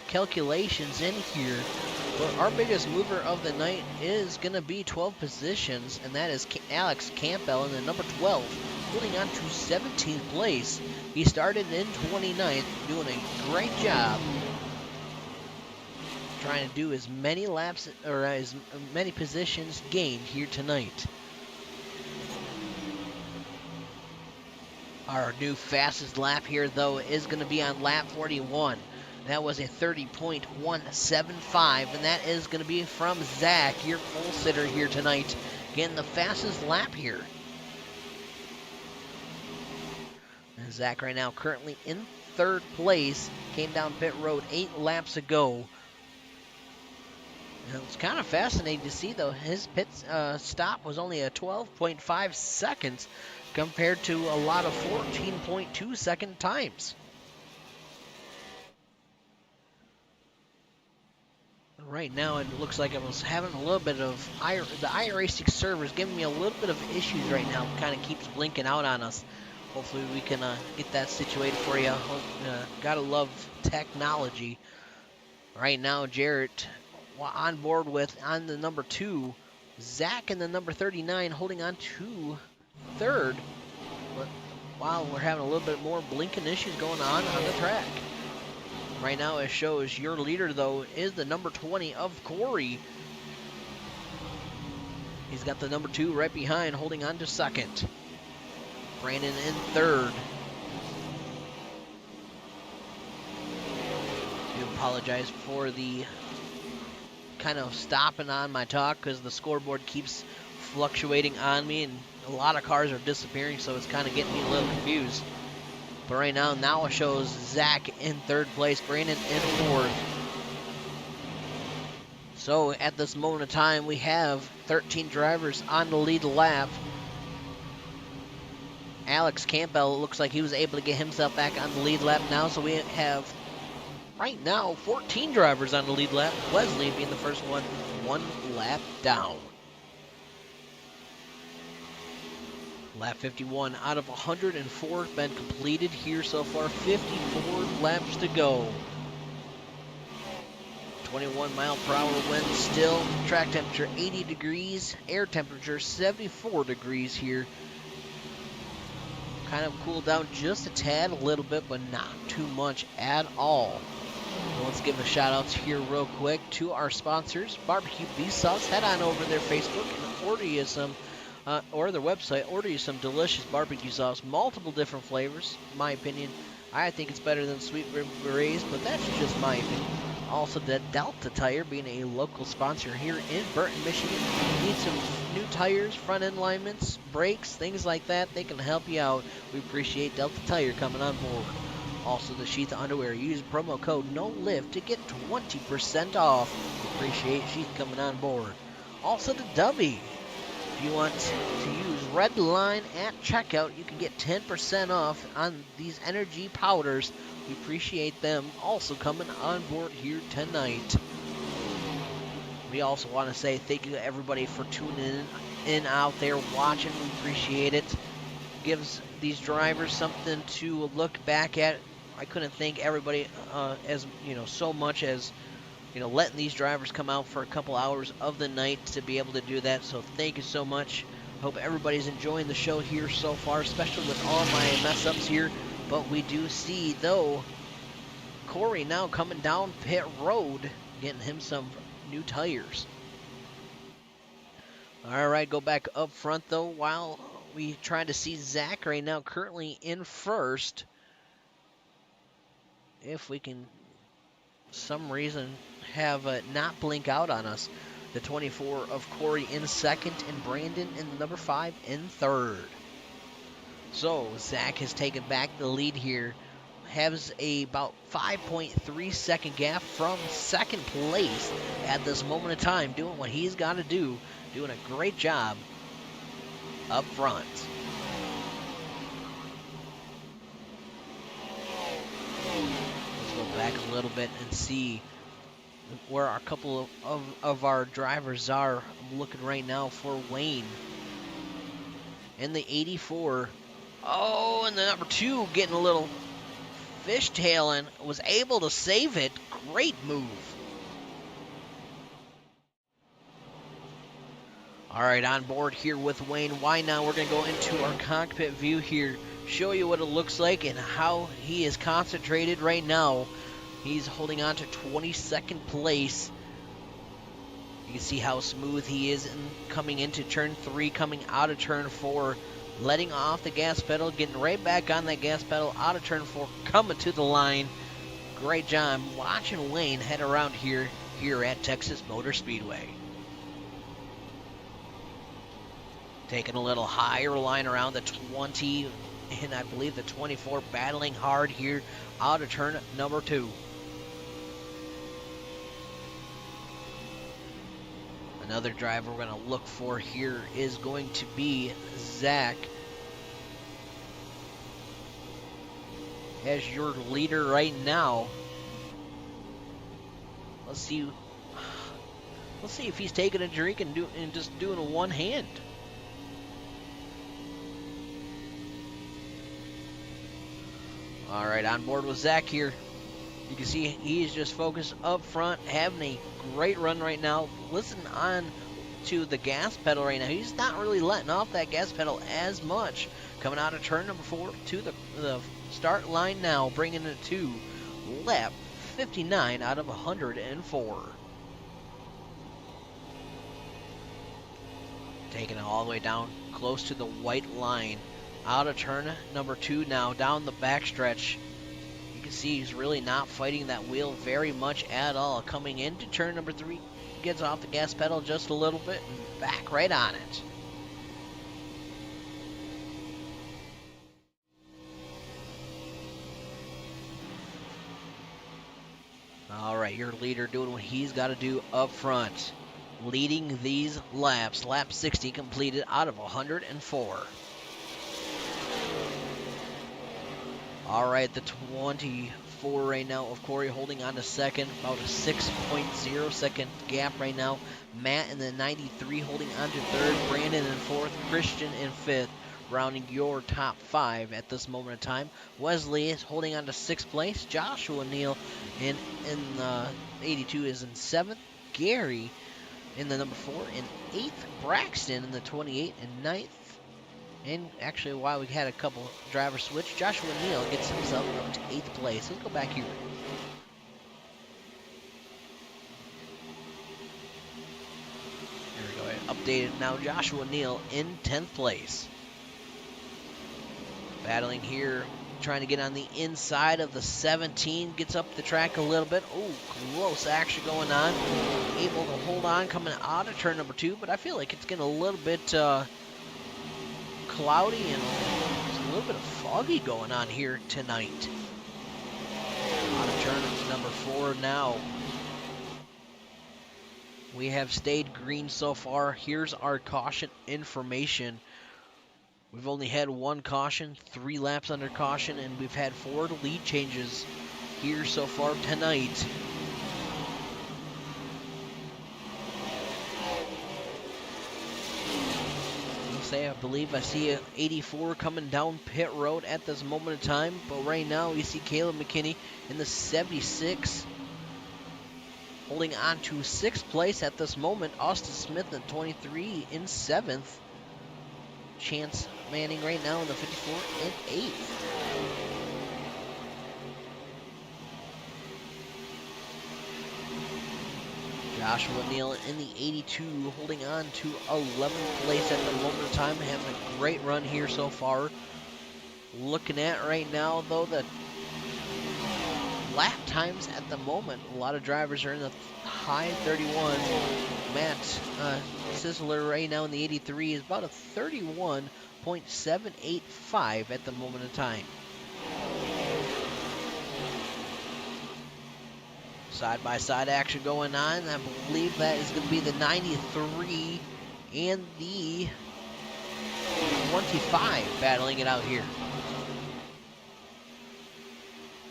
calculations in here, but our biggest mover of the night is going to be 12 positions, and that is Alex Campbell in the number 12, holding on to 17th place. He started in 29th, doing a great job trying to do as many laps or as many positions gained here tonight. Our new fastest lap here, though, is going to be on lap 41. That was a 30.175, and that is going to be from Zach, your pole sitter here tonight, getting the fastest lap here. And Zach right now currently in 3rd place, came down pit road 8 laps ago. And it's kind of fascinating to see, though, his pit stop was only a 12.5 seconds compared to a lot of 14.2 second times. Right now, it looks like I was having a little bit of the iracing servers giving me a little bit of issues right now. Kind of keeps blinking out on us. Hopefully, we can get that situated for you. Gotta love technology. Right now, Jarrett on board with on the number 2, Zach in the number 39 holding on to 3rd. But while we're having a little bit more blinking issues going on the track. Right now it shows your leader, though, is the number 20 of Corey. He's got the number 2 right behind, holding on to second. Brandon in third. I do apologize for the kind of stopping on my talk because the scoreboard keeps fluctuating on me and a lot of cars are disappearing, so it's kind of getting me a little confused. But right now it shows Zach in third place, Brandon in fourth. So at this moment of time, we have 13 drivers on the lead lap. Alex Campbell looks like he was able to get himself back on the lead lap now, so we have right now 14 drivers on the lead lap. Wesley being the first one lap down. Lap 51 out of 104 been completed here so far. 54 laps to go. 21 mile per hour wind still. Track temperature 80 degrees. Air temperature 74 degrees here. Kind of cooled down just a tad, a little bit, but not too much at all. Well, let's give a shout out here real quick to our sponsors, Barbecue Beef Sauce. Head on over to their Facebook and order you some, or their website, order you some delicious barbecue sauce, multiple different flavors. In my opinion, I think it's better than Sweet Rib Berets, but that's just my opinion. Also, the Delta Tire being a local sponsor here in Burton, Michigan. Need some new tires, front end alignments, brakes, things like that. They can help you out. We appreciate Delta Tire coming on board. Also, the Sheath Underwear. Use promo code NOLIFT to get 20% off. We appreciate Sheath coming on board. Also, the Dubby. If you want to use Red Line at checkout, you can get 10% off on these energy powders. We appreciate them also coming on board here tonight. We also want to say thank you to everybody for tuning in out there watching. We appreciate it. Gives these drivers something to look back at. I couldn't thank everybody as so much as letting these drivers come out for a couple hours of the night to be able to do that. So thank you so much. Hope everybody's enjoying the show here so far, especially with all my mess ups here. But we do see, though, Corey now coming down pit road, getting him some new tires. All right, go back up front, though, while we try to see Zach right now currently in first. If we can, some reason, have not blink out on us. The 24 of Corey in second, and Brandon in the number 5 in third. So Zach has taken back the lead here. Has about 5.3 second gap from second place at this moment of time, doing what he's got to do, doing a great job up front. Let's go back a little bit and see where a couple of our drivers are. I'm looking right now for Wayne in the 84. Oh, and the number 2 getting a little fishtailing, was able to save it. Great move. All right, on board here with Wayne. Why now? We're going to go into our cockpit view here, show you what it looks like and how he is concentrated right now. He's holding on to 22nd place. You can see how smooth he is coming into turn 3, coming out of turn 4. Letting off the gas pedal, getting right back on that gas pedal, out of turn 4, coming to the line. Great job watching Wayne head around here at Texas Motor Speedway. Taking a little higher line around the 20, and I believe the 24, battling hard here out of turn number 2. Another driver we're going to look for here is going to be Zach, as your leader right now. Let's see if he's taking a drink and just doing a one hand. All right, on board with Zach here. You can see he is just focused up front, having a great run right now. Listen on to the gas pedal right now. He's not really letting off that gas pedal as much. Coming out of turn number 4 to the start line now, bringing it to lap 59 out of 104. Taking it all the way down close to the white line. Out of turn number 2 now, down the backstretch. You can see he's really not fighting that wheel very much at all. Coming into turn number 3, gets off the gas pedal just a little bit and back right on it. All right, your leader doing what he's got to do up front. Leading these laps. Lap 60 completed out of 104. All right, the 24 right now of Corey holding on to second. About a 6.0 second gap right now. Matt in the 93 holding on to third. Brandon in fourth. Christian in fifth. Rounding your top 5 at this moment in time. Wesley is holding on to 6th place. Joshua Neal in 82 is in 7th. Gary in the number 4 and 8th. Braxton in the 28 and 9th. And actually, while we had a couple drivers switch, Joshua Neal gets himself up to 8th place. Let's go back here. There we go. Updated now. Joshua Neal in 10th place. Battling here, trying to get on the inside of the 17. Gets up the track a little bit. Oh, close action going on. Able to hold on coming out of turn number 2, but I feel like it's getting a little bit cloudy and there's a little bit of foggy going on here tonight. Out of turn number 4 now. We have stayed green so far. Here's our caution information. We've only had 1 caution, 3 laps under caution, and we've had 4 lead changes here so far tonight. I believe I see a 84 coming down pit road at this moment in time, but right now you see Caleb McKinney in the 76 holding on to 6th place at this moment. Austin Smith in 23 in 7th. Chance Manning right now in the 54 and 8th. Joshua Neal in the 82 holding on to 11th place at the moment of time. Having a great run here so far. Looking at right now though the lap times at the moment. A lot of drivers are in the high 31s. Matt Sisler right now in the 83 is about a 31.785 at the moment of time. Side-by-side action going on. I believe that is going to be the 93 and the 25 battling it out here.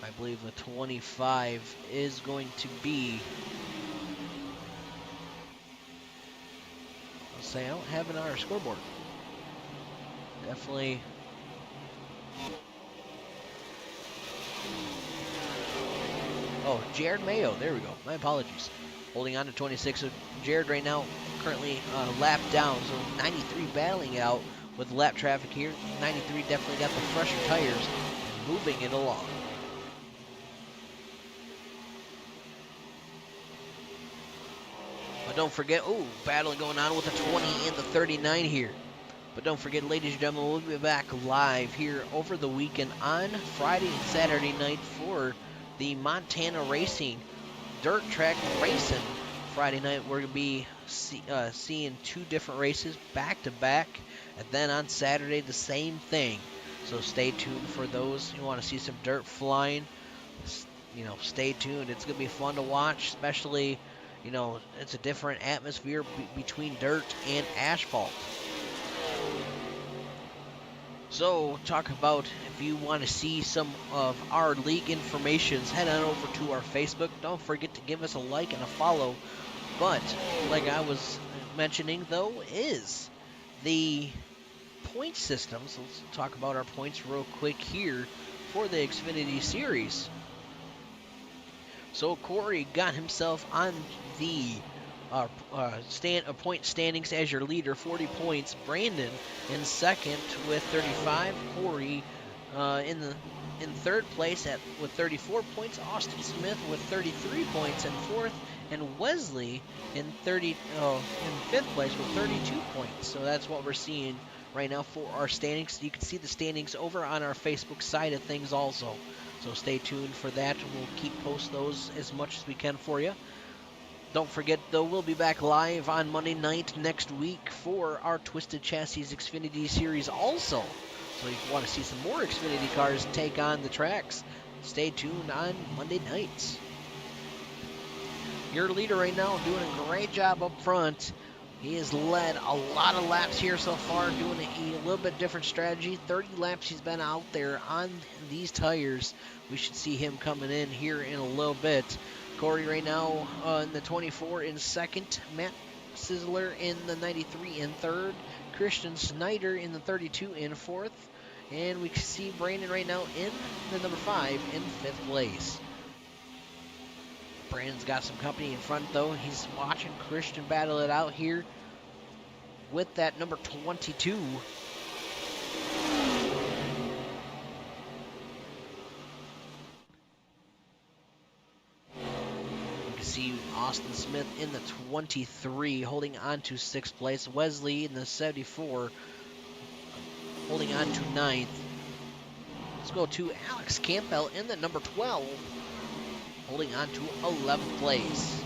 I believe the 25 is going to be... I'll say I don't have it on our scoreboard. Definitely... Oh, Jared Mayo. There we go. My apologies. Holding on to 26. So Jared right now currently lap down. So 93 battling it out with lap traffic here. 93 definitely got the fresher tires and moving it along. But don't forget, battle going on with the 20 and the 39 here. But don't forget, ladies and gentlemen, we'll be back live here over the weekend on Friday and Saturday night for the Montana Racing Dirt Track Racing. Friday night, we're going to be seeing 2 different races back to back. And then on Saturday, the same thing. So stay tuned for those who want to see some dirt flying. You know, stay tuned. It's going to be fun to watch, especially, you know, it's a different atmosphere between dirt and asphalt. So, talk about if you want to see some of our league informations, head on over to our Facebook. Don't forget to give us a like and a follow. But, like I was mentioning, though, is the point system. So, let's talk about our points real quick here for the Xfinity Series. So, Corey got himself on the point standings as your leader, 40 points. Brandon in second with 35. Corey in third place with 34 points. Austin Smith with 33 points in fourth, and Wesley in fifth place with 32 points. So that's what we're seeing right now for our standings. You can see the standings over on our Facebook side of things also. So stay tuned for that. We'll keep post those as much as we can for you. Don't forget, though, we'll be back live on Monday night next week for our Twisted Chassis Xfinity Series also. So if you want to see some more Xfinity cars take on the tracks, stay tuned on Monday nights. Your leader right now doing a great job up front. He has led a lot of laps here so far, doing a little bit different strategy. 30 laps he's been out there on these tires. We should see him coming in here in a little bit. Corey right now in the 24 in second. Matt Sizzler in the 93 in third. Christian Snyder in the 32 in fourth. And we see Brandon right now in the number 5 in fifth place. Brandon's got some company in front, though. He's watching Christian battle it out here with that number 22. You can see Austin Smith in the 23, holding on to 6th place. Wesley in the 74, holding on to 9th. Let's go to Alex Campbell in the number 12, holding on to 11th place.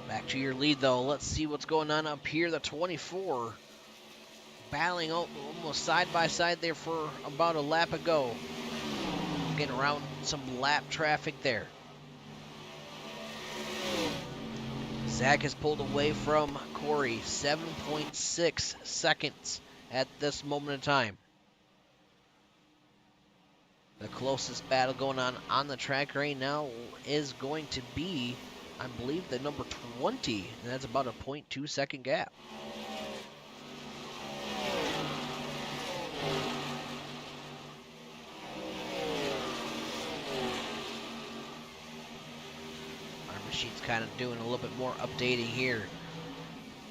Back to your lead, though. Let's see what's going on up here. The 24 battling almost side by side there for about a lap ago. Getting around some lap traffic there. Zach has pulled away from Corey, 7.6 seconds at this moment in time. The closest battle going on the track right now is going to be, I believe, the number 20. And that's about a 0.2 second gap. Our machine's kind of doing a little bit more updating here.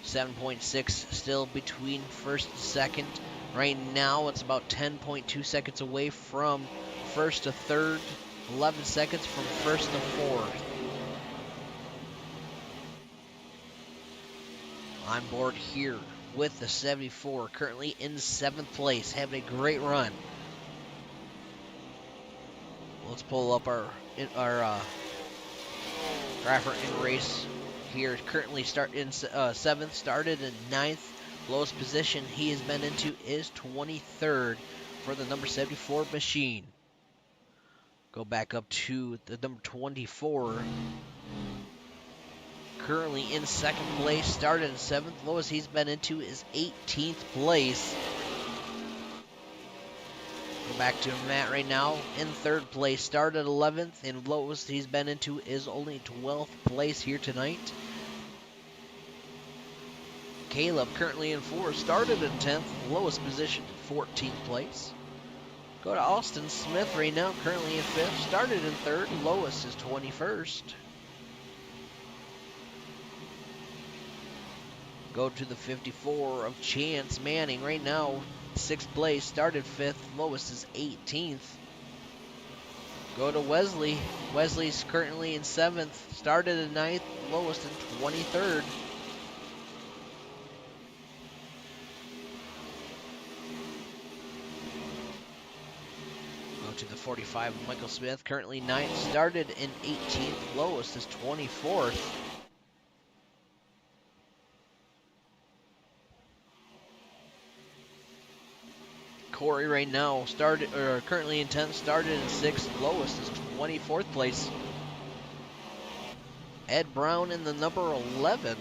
7.6 still between first and second. Right now, it's about 10.2 seconds away from first to third, 11 seconds from first to fourth. On board here with the 74, currently in 7th place, having a great run. Let's pull up our driver in race here. Currently start in 7th, started in 9th. Lowest position he has been into is 23rd for the number 74 machine. Go back up to the number 24. Currently in 2nd place, started in 7th. Lowest he's been into is 18th place. Go back to Matt right now in 3rd place, started 11th, and lowest he's been into is only 12th place here tonight. Caleb currently in 4th, started in 10th, lowest position 14th place. Go to Austin Smith right now, currently in 5th, started in 3rd, lowest is 21st. Go to the 54 of Chance Manning right now, 6th place, started 5th, lowest is 18th. Go to Wesley. Wesley's currently in 7th, started in 9th, lowest in 23rd. To the 45 of Michael Smith, currently 9th, started in 18th, lowest is 24th. Corey right now currently in 10th, started in 6th, lowest is 24th place. Ed Brown in the number 11,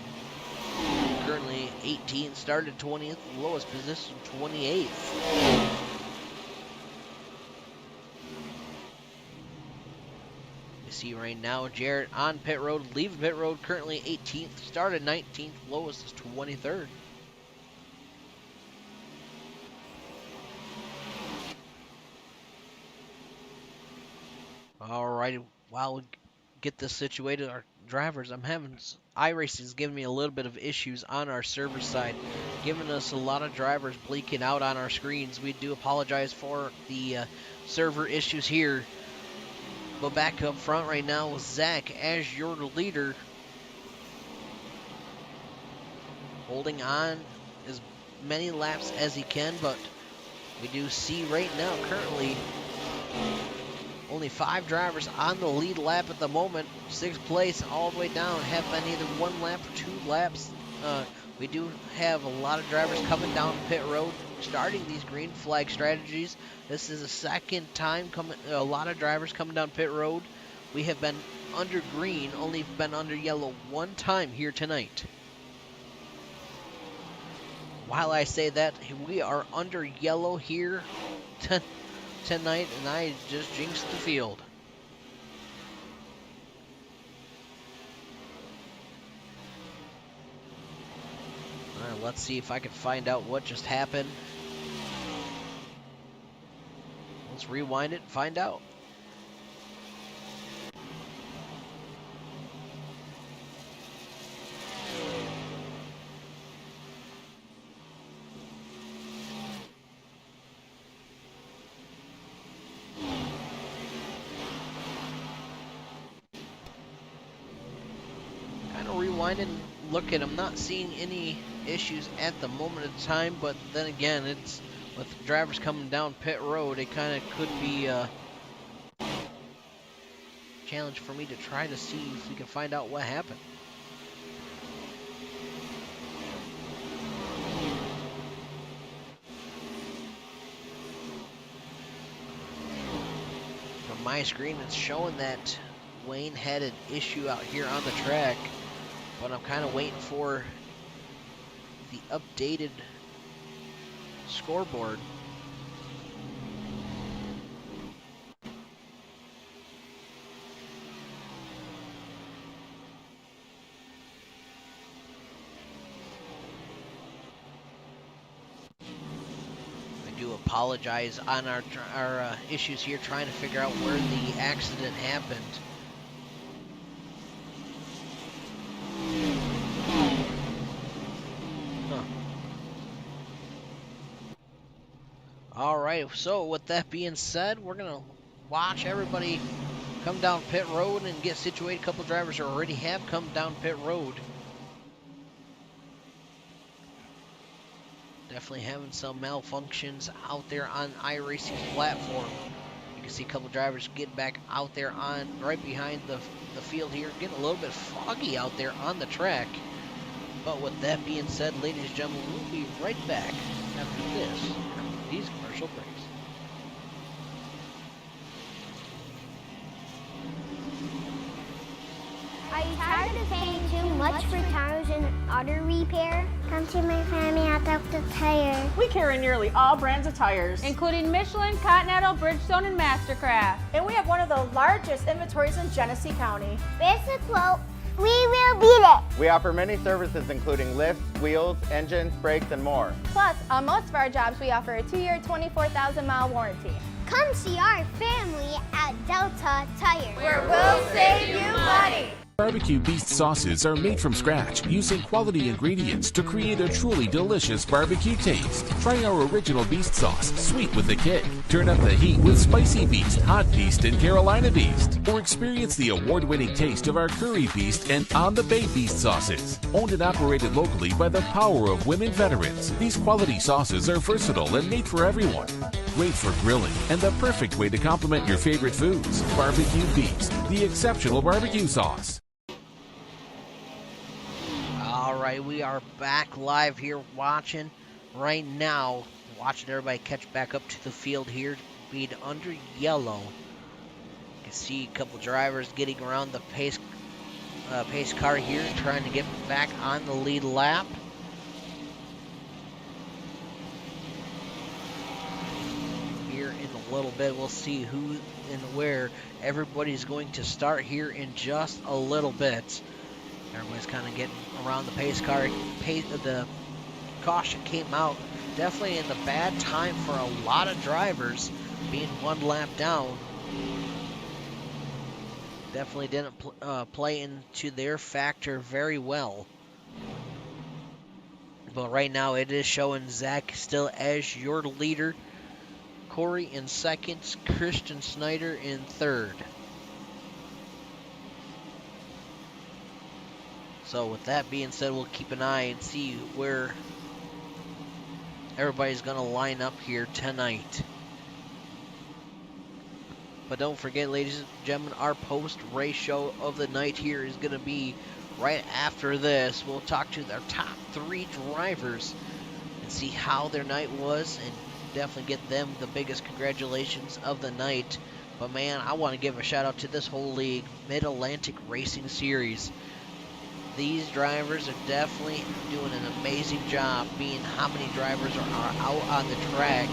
currently 18th, started 20th, lowest position 28th. See right now, Jarrett on pit road, leaving pit road, currently 18th, started 19th, lowest is 23rd. All right, while we get this situated, our drivers, iRacing is giving me a little bit of issues on our server side, giving us a lot of drivers blinking out on our screens. We do apologize for the server issues here. But back up front right now with Zach as your leader, holding on as many laps as he can, but we do see right now currently only 5 drivers on the lead lap at the moment. 6th place all the way down have been either 1 lap or 2 laps. We do have a lot of drivers coming down pit road, starting these green flag strategies. This is the second time a lot of drivers coming down pit road. We have been under green, only been under yellow 1 time here tonight. While I say that, we are under yellow here tonight, and I just jinxed the field. All right, let's see if I can find out what just happened. Let's rewind it and find out. Rewind and look at, I'm not seeing any issues at the moment of time, but then again, it's with drivers coming down pit road, it kind of could be a challenge for me to try to see if we can find out what happened. From my screen, it's showing that Wayne had an issue out here on the track, but I'm kind of waiting for the updated scoreboard. I do apologize on our issues here, trying to figure out where the accident happened. All right, so with that being said, we're going to watch everybody come down pit road and get situated. A couple drivers already have come down pit road. Definitely having some malfunctions out there on iRacing's platform. You can see a couple drivers getting back out there on right behind the field here, getting a little bit foggy out there on the track. But with that being said, ladies and gentlemen, we'll be right back after these commercial breaks. Are you tired of paying too much for tires and auto repair? Come to my family at Dr. Tire. We carry nearly all brands of tires, including Michelin, Continental, Bridgestone, and Mastercraft. and we have one of the largest inventories in Genesee County. Basic quote, we will beat it. We offer many services including lifts, wheels, engines, brakes, and more. Plus, on most of our jobs, we offer a 2-year, 24,000-mile warranty. Come see our family at Delta Tire. Where we'll save you money. Barbecue Beast sauces are made from scratch using quality ingredients to create a truly delicious barbecue taste. Try our original Beast sauce, sweet with a kick. Turn up the heat with Spicy Beast, Hot Beast, and Carolina Beast. Or experience the award-winning taste of our Curry Beast and On the Bay Beast sauces. Owned and operated locally by the power of women veterans, these quality sauces are versatile and made for everyone. Great for grilling and the perfect way to complement your favorite foods. Barbecue Beast, the exceptional barbecue sauce. All right, we are back live here watching right now. Watching everybody catch back up to the field here, being under yellow. You can see a couple drivers getting around the pace car here, trying to get back on the lead lap. Here in a little bit, we'll see who and where everybody's going to start here in just a little bit. Everybody's kind of getting around the pace car. The caution came out definitely in the bad time for a lot of drivers, being 1 lap down. definitely didn't play into their factor very well. But right now it is showing Zach still as your leader. Corey in second, Christian Snyder in third. So with that being said, we'll keep an eye and see where everybody's going to line up here tonight. But don't forget, ladies and gentlemen, our post-race show of the night here is going to be right after this. We'll talk to their top 3 drivers and see how their night was, and definitely get them the biggest congratulations of the night. But man, I want to give a shout out to this whole league, Mid-Atlantic Racing Series. These drivers are definitely doing an amazing job, being how many drivers are out on the track.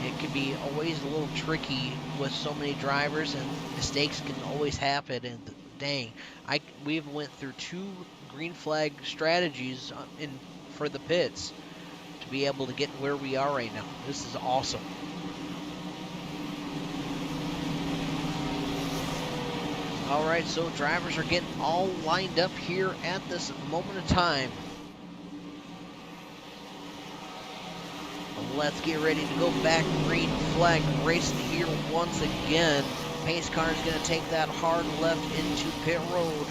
It can be always a little tricky with so many drivers, and mistakes can always happen. And dang, we've went through 2 green flag strategies for the pits to be able to get where we are right now. This is awesome. All right, so drivers are getting all lined up here at this moment of time. Let's get ready to go back. Green flag racing here once again. Pace car is going to take that hard left into pit road.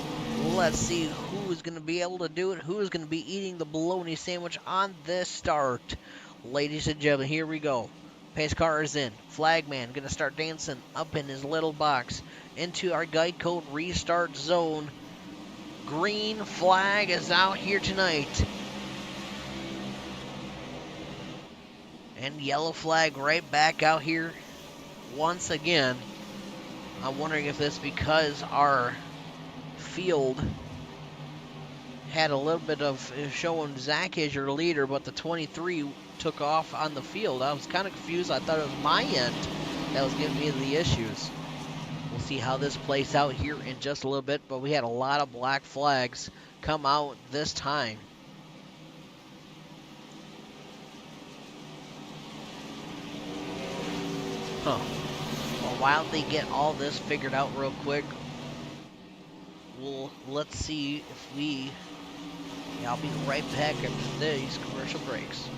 Let's see who is going to be able to do it. Who is going to be eating the bologna sandwich on this start. Ladies and gentlemen, here we go. Pace car is in. Flagman going to start dancing up in his little box into our guide code restart zone. Green flag is out here tonight. And yellow flag right back out here once again. I'm wondering if this because our field had a little bit of showing Zach as your leader, but the 23 took off on the field. I was kind of confused. I thought it was my end that was giving me the issues. We'll see how this plays out here in just a little bit, but we had a lot of black flags come out this time. Huh. Well, while they get all this figured out real quick, let's see if I'll be right back after these commercial breaks.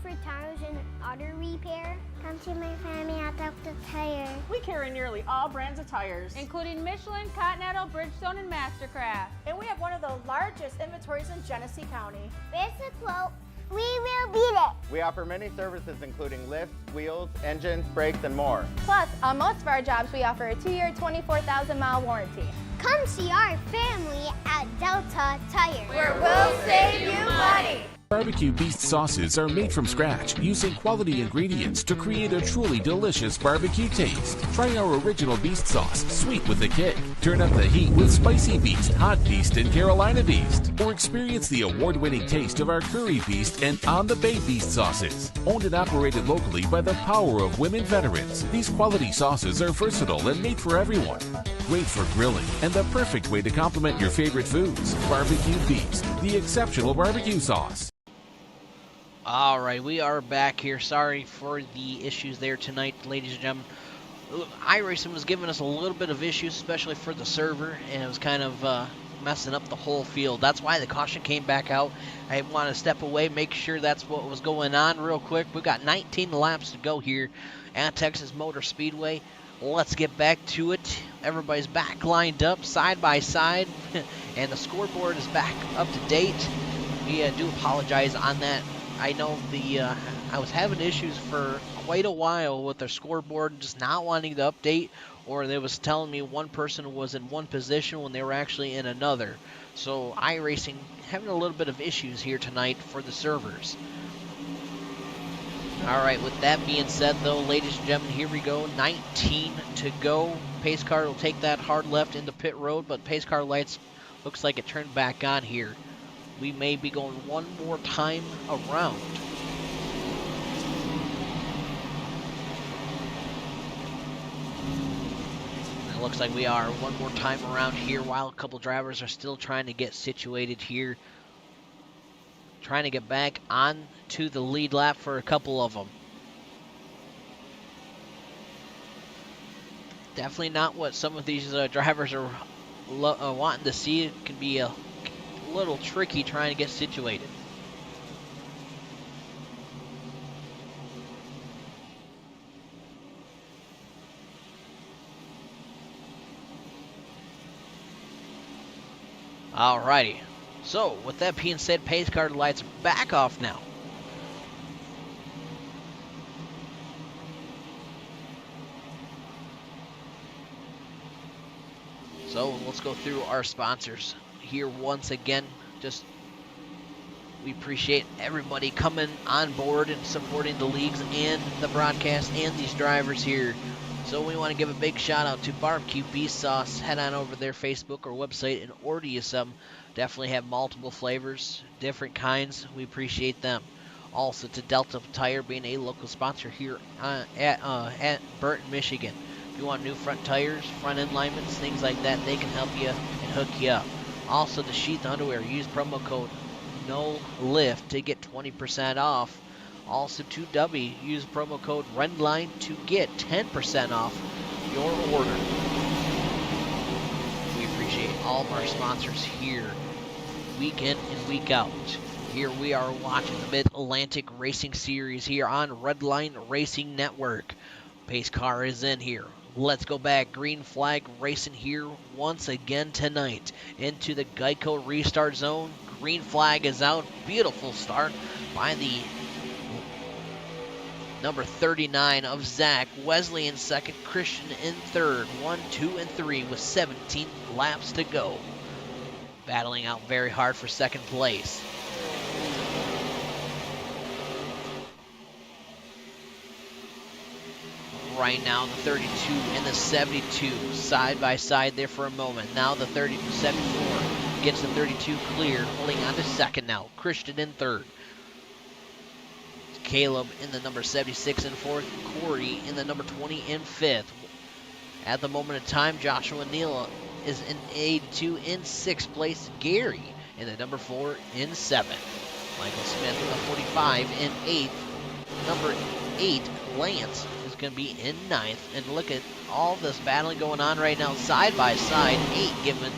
For tires and auto repair, come to my family at Dr. Tire. We carry nearly all brands of tires, including Michelin, Continental, Bridgestone, and Mastercraft. and we have one of the largest inventories in Genesee County. Basic quote, we will beat it. We offer many services including lifts, wheels, engines, brakes, and more. Plus, on most of our jobs, we offer a 2-year, 24,000-mile warranty. Come see our family at Delta Tire. Where we'll save you money. Barbecue Beast sauces are made from scratch using quality ingredients to create a truly delicious barbecue taste. Try our original Beast sauce, sweet with a kick. Turn up the heat with Spicy Beast, Hot Beast, and Carolina Beast. Or experience the award-winning taste of our Curry Beast and On the Bay Beast sauces. Owned and operated locally by the power of women veterans, these quality sauces are versatile and made for everyone. Great for grilling and the perfect way to complement your favorite foods. Barbecue Beast, the exceptional barbecue sauce. All right, we are back here. Sorry for the issues there tonight, ladies and gentlemen. iRacing was giving us a little bit of issues, especially for the server, and it was kind of messing up the whole field. That's why the caution came back out. I want to step away, make sure that's what was going on real quick. We've got 19 laps to go here at Texas Motor Speedway. Let's get back to it. Everybody's back lined up side by side, and the scoreboard is back up to date. We do apologize on that. I know I was having issues for quite a while with their scoreboard just not wanting to update, or they was telling me one person was in one position when they were actually in another. So iRacing having a little bit of issues here tonight for the servers. All right, with that being said, though, ladies and gentlemen, here we go. 19 to go. Pace car will take that hard left into pit road, but pace car lights looks like it turned back on here. We may be going one more time around. It looks like we are one more time around here while a couple drivers are still trying to get situated here. Trying to get back on to the lead lap for a couple of them. Definitely not what some of these drivers are wanting to see. It can be a little tricky trying to get situated. Alrighty. So, with that being said, pace car lights are back off now. So, let's go through our sponsors here once again. We appreciate everybody coming on board and supporting the leagues and the broadcast and these drivers here. So we want to give a big shout out to Barbecue Beast Sauce. Head on over to their Facebook or website and order you some. Definitely have multiple flavors, different kinds. We appreciate them. Also to Delta Tire, being a local sponsor here at Burton, Michigan. If you want new front tires, front end alignments, things like that, they can help you and hook you up. Also the Sheath Underwear. Use promo code NOLIFT to get 20% off. Also 2W, use promo code REDLINE to get 10% off your order. We appreciate all of our sponsors here, week in and week out. Here we are watching the Mid-Atlantic Racing Series here on Redline Racing Network. Pace car is in here. Let's go back. Green flag racing here once again tonight into the Geico restart zone. Green flag is out. Beautiful start by the number 39 of Zach. Wesley in second, Christian in third. 1, 2, and 3 with 17 laps to go. Battling out very hard for second place. Right now, the 32 and the 72 side by side there for a moment. Now the 74 gets the 32 clear, holding on to second now. Christian in third. Caleb in the number 76 in fourth. Corey in the number 20 in fifth. At the moment of time, Joshua Neal is in 82 in sixth place. Gary in the number 4 in seventh. Michael Smith in the 45 in eighth. Number 8, Lance, is going to be in ninth. And look at all this battling going on right now, side by side. 8 giving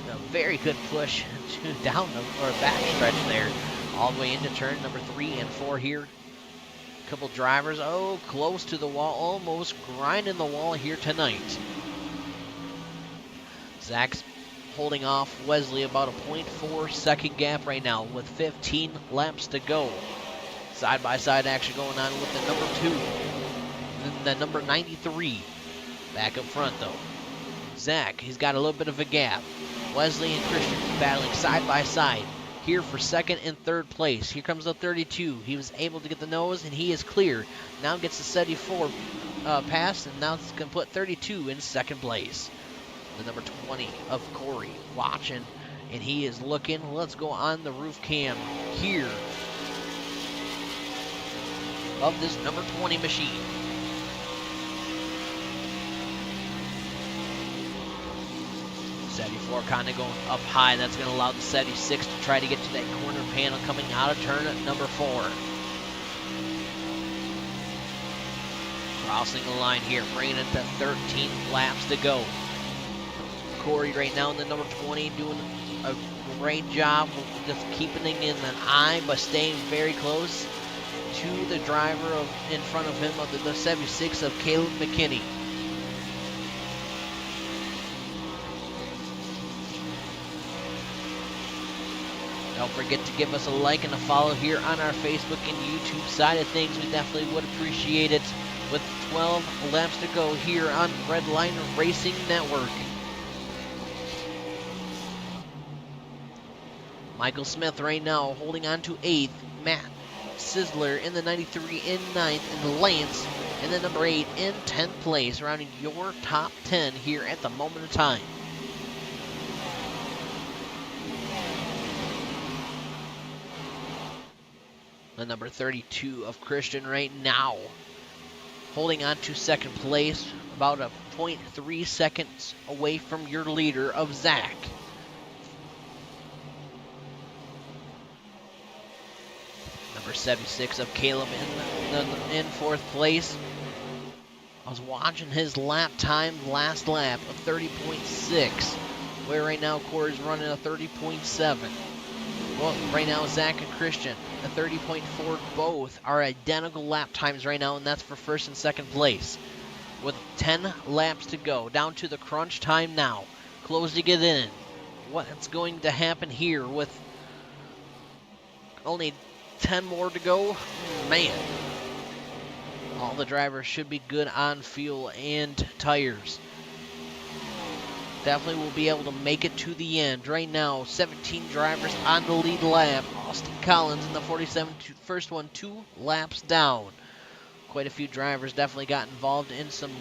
a very good push to down or back stretch there, all the way into turn number 3 and 4 here. Couple drivers, close to the wall, almost grinding the wall here tonight. Zach's holding off Wesley about a 0.4 second gap right now with 15 laps to go. Side by side action going on with the number 2, and the number 93 back up front though. Zach, he's got a little bit of a gap. Wesley and Christian battling side by side here for second and third place. Here comes the 32. He was able to get the nose, and he is clear. Now gets the 74 pass, and now it's going to put 32 in second place. The number 20 of Corey watching, and he is looking. Let's go on the roof cam here of this number 20 machine. Seventy-four kind of going up high. That's going to allow the 76 to try to get to that corner panel coming out of turn at number 4. Crossing the line here, bringing it to 13 laps to go. Corey right now in the number 20 doing a great job of just keeping it in an eye, but staying very close to the driver in front of him of the 76 of Caleb McKinney. Don't forget to give us a like and a follow here on our Facebook and YouTube side of things. We definitely would appreciate it. With 12 laps to go here on Redline Racing Network. Michael Smith right now holding on to 8th. Matt Sizzler in the 93 in 9th. And Lance in the number 8 in 10th place. Rounding your top 10 here at the moment of time. The number 32 of Christian right now holding on to second place, about a 0.3 seconds away from your leader of Zach. Number 76 of Caleb in fourth place. I was watching his lap time last lap of 30.6, where right now Corey's running a 30.7. Well, right now, Zach and Christian, a 30.4, both are identical lap times right now, and that's for first and second place. With 10 laps to go, down to the crunch time now, closing it in. What's going to happen here with only 10 more to go? Man, all the drivers should be good on fuel and tires. Definitely will be able to make it to the end. Right now, 17 drivers on the lead lap. Austin Collins in the 47, first one 2 laps down. Quite a few drivers definitely got involved in some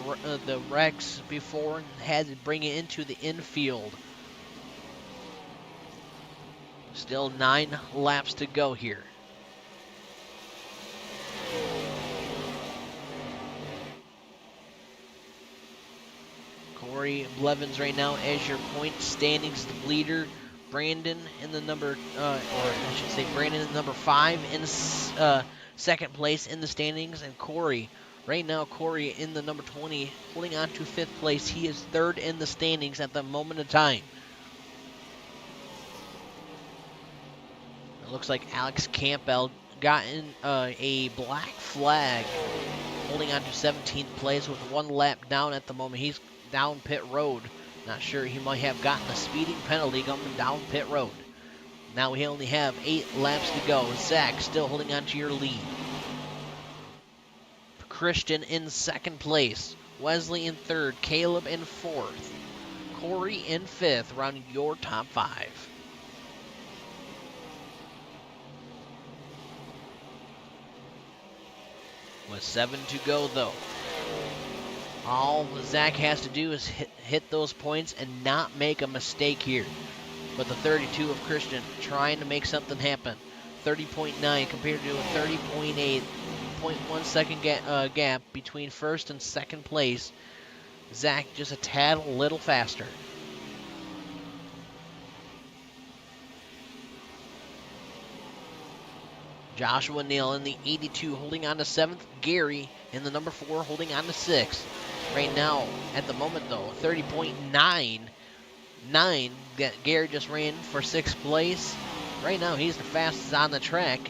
the wrecks before and had to bring it into the infield. Still 9 laps to go here. Corey Blevins right now as your point standings leader. Brandon in the number, Brandon in the number 5 in second place in the standings. And Corey, right now, Corey in the number 20, holding on to 5th place. He is 3rd in the standings at the moment of time. It looks like Alex Campbell got in a black flag, holding on to 17th place with 1 lap down at the moment. He's down pit road. Not sure, he might have gotten a speeding penalty coming down pit road. Now we only have 8 laps to go. Zach still holding on to your lead. Christian in 2nd place. Wesley in 3rd. Caleb in 4th. Corey in 5th, rounding your top 5. With 7 to go though. All Zach has to do is hit those points and not make a mistake here. But the 32 of Christian trying to make something happen. 30.9 compared to a 30.8, 0.1 second gap between first and second place. Zach just a tad little faster. Joshua Neal in the 82 holding on to 7th. Gary in the number 4 holding on to 6th. Right now, at the moment though, 30.99 that Gary just ran for 6th place. Right now, he's the fastest on the track,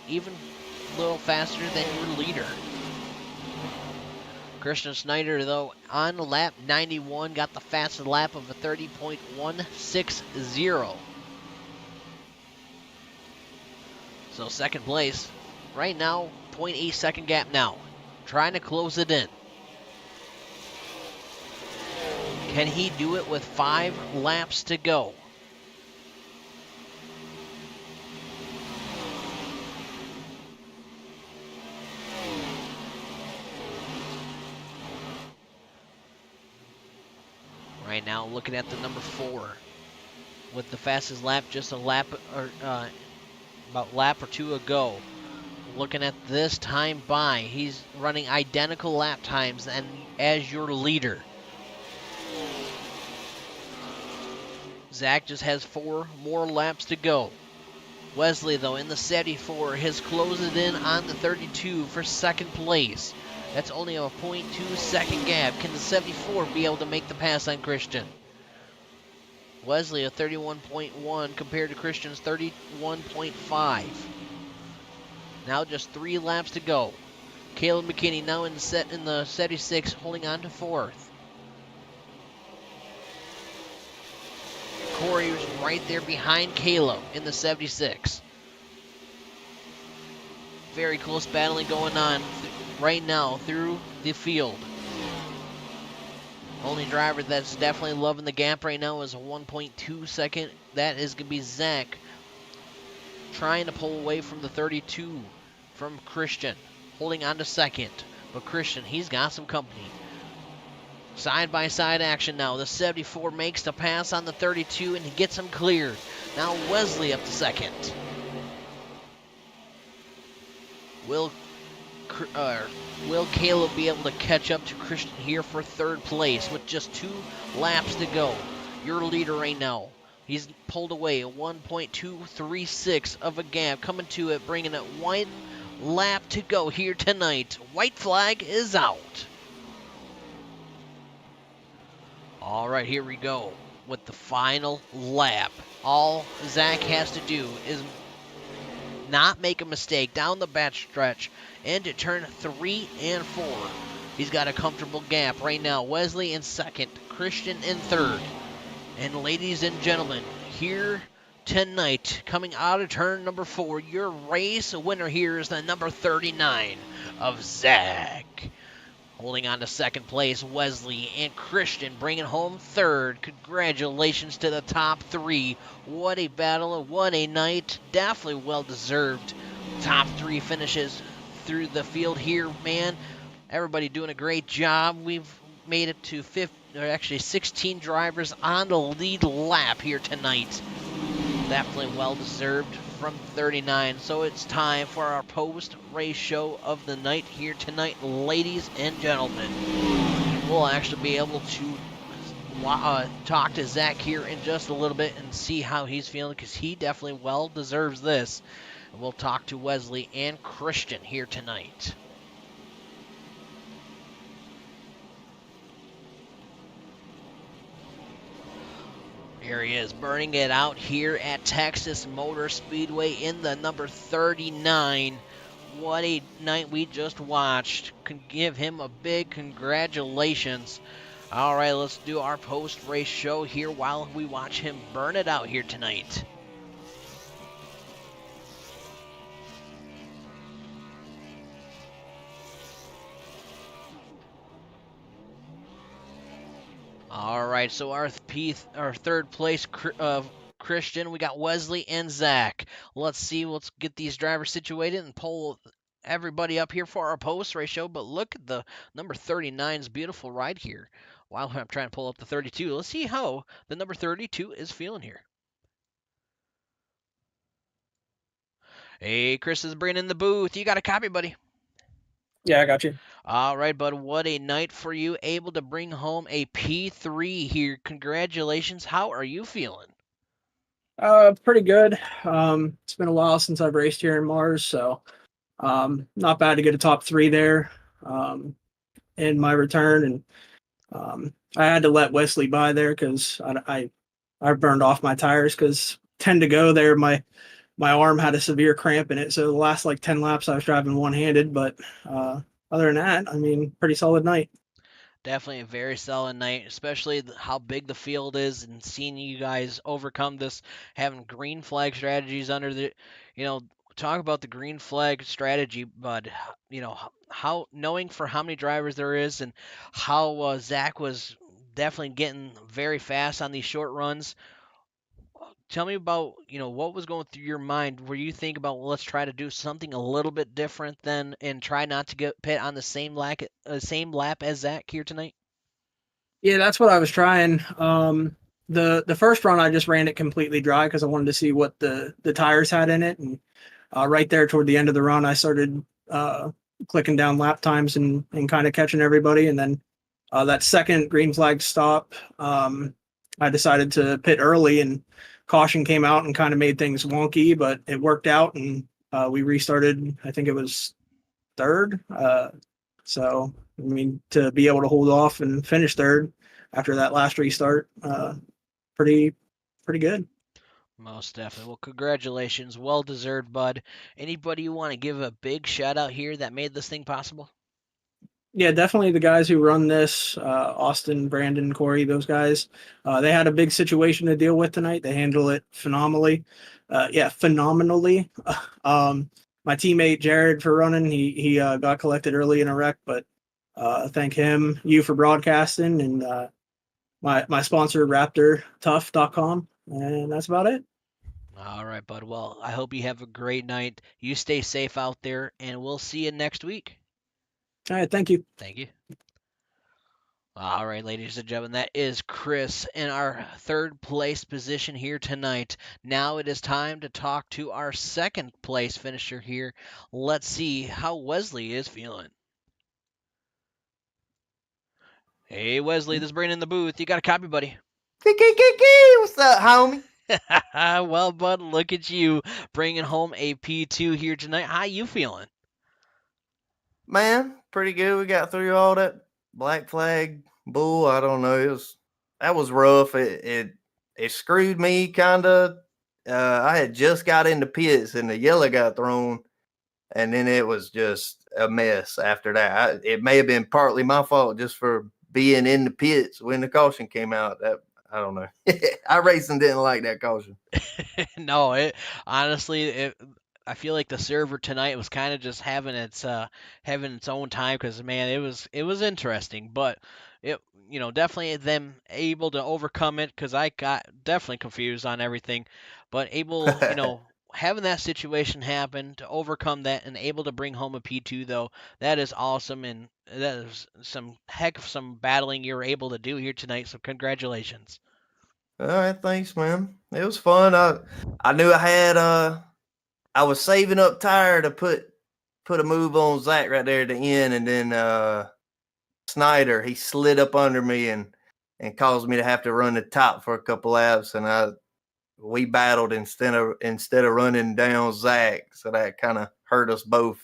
even a little faster than your leader. Christian Snyder, though, on lap 91, got the fastest lap of a 30.160. So 2nd place, right now, 0.8 second gap now. Trying to close it in. Can he do it with 5 laps to go? right now, looking at the number 4 with the fastest lap, just a lap or about lap or two ago. Looking at this time by, he's running identical lap times and as your leader. Zach just has 4 more laps to go. Wesley, though, in the 74, has closed it in on the 32 for second place. That's only a 0.2 second gap. Can the 74 be able to make the pass on Christian? Wesley, a 31.1 compared to Christian's 31.5. Now just 3 laps to go. Caleb McKinney now in the 76, holding on to 4th. Corey was right there behind Caleb in the 76. Very close battling going on right now through the field. Only driver that's definitely loving the gap right now is a 1.2 second. That is going to be Zach, trying to pull away from the 32 from Christian, holding on to second. But Christian, he's got some company. Side-by-side action now. The 74 makes the pass on the 32, and he gets him cleared. Now Wesley up to second. Will Caleb be able to catch up to Christian here for 3rd place with just 2 laps to go? Your leader right now. He's pulled away a 1.236 of a gap. Coming to it, bringing it 1 lap to go here tonight. White flag is out. All right, here we go with the final lap. All Zach has to do is not make a mistake down the back stretch into turn 3 and 4. He's got a comfortable gap right now. Wesley in second, Christian in third. And ladies and gentlemen, here tonight, coming out of turn number 4, your race winner here is the number 39 of Zach. Holding on to second place, Wesley and Christian bringing home 3rd. Congratulations to the top 3. What a battle and what a night. Definitely well-deserved top 3 finishes through the field here, man. Everybody doing a great job. We've made it to 16 drivers on the lead lap here tonight. Definitely well-deserved from 39. So it's time for our post-race show of the night here tonight, ladies and gentlemen. We'll actually be able to talk to Zach here in just a little bit and see how he's feeling, because he definitely well deserves this. And we'll talk to Wesley and Christian here tonight. Here he is, burning it out here at Texas Motor Speedway in the number 39. What a night we just watched. Can give him a big congratulations. All right, let's do our post-race show here while we watch him burn it out here tonight. All right, so our 3rd place Christian, we got Wesley and Zach. Let's get these drivers situated and pull everybody up here for our post-race show. But look at the number 39's beautiful ride here. While I'm trying to pull up the 32, let's see how the number 32 is feeling here. Hey, Chris is bringing in the booth. You got a copy, buddy? Yeah, I got you. All right, bud. What a night for you. Able to bring home a P3 here. Congratulations. How are you feeling? Pretty good. It's been a while since I've raced here in Mars, so not bad to get a top 3 there in my return. And I had to let Wesley by there because I burned off my tires because 10 to go there. My arm had a severe cramp in it, so the last 10 laps I was driving one-handed. But other than that, I mean, pretty solid night. Definitely a very solid night, especially how big the field is and seeing you guys overcome this, having green flag strategies under the, talk about the green flag strategy, bud. How knowing for how many drivers there is and how Zach was definitely getting very fast on these short runs. Tell me about, what was going through your mind where you think about, well, let's try to do something a little bit different than and try not to get pit on the same lap as Zach here tonight? Yeah, that's what I was trying. The first run I just ran it completely dry because I wanted to see what the tires had in it, and right there toward the end of the run, I started clicking down lap times and kind of catching everybody, and then that second green flag stop, I decided to pit early, and caution came out and kind of made things wonky, but it worked out, and we restarted. I think it was third. So I mean, to be able to hold off and finish third after that last restart, pretty good. Most definitely. Well, congratulations. Well deserved, bud. Anybody you want to give a big shout out here that made this thing possible? Yeah, definitely the guys who run this, Austin, Brandon, Corey, those guys. They had a big situation to deal with tonight. They handle it phenomenally. Phenomenally. My teammate Jared for running, he got collected early in a wreck, but thank him, you for broadcasting, and my sponsor RaptorTough.com, and that's about it. All right, bud. Well, I hope you have a great night. You stay safe out there, and we'll see you next week. All right, thank you. Thank you. All right, ladies and gentlemen, that is Chris in our third place position here tonight. Now it is time to talk to our second place finisher here. Let's see how Wesley is feeling. Hey, Wesley, this is Brandon in the booth. You got a copy, buddy? What's up, homie? Well, bud, look at you bringing home a P2 here tonight. How you feeling? Man, pretty good. We got through all that black flag bull. I don't know. That was rough. It screwed me kind of. I had just got into pits and the yellow got thrown, and then it was just a mess after that. It may have been partly my fault just for being in the pits when the caution came out. That I don't know. iRacing didn't like that caution. No, it honestly, I feel like the server tonight was kind of just having its own time because man, it was interesting, but it definitely them able to overcome it because I got definitely confused on everything, but able having that situation happen to overcome that and able to bring home a P2 though, that is awesome, and that is some heck of some battling you were able to do here tonight. So congratulations. All right, thanks, man. It was fun. I knew I was saving up tire to put a move on Zach right there at the end, and then Snyder, he slid up under me and caused me to have to run the top for a couple laps, and we battled instead of running down Zach, so that kind of hurt us both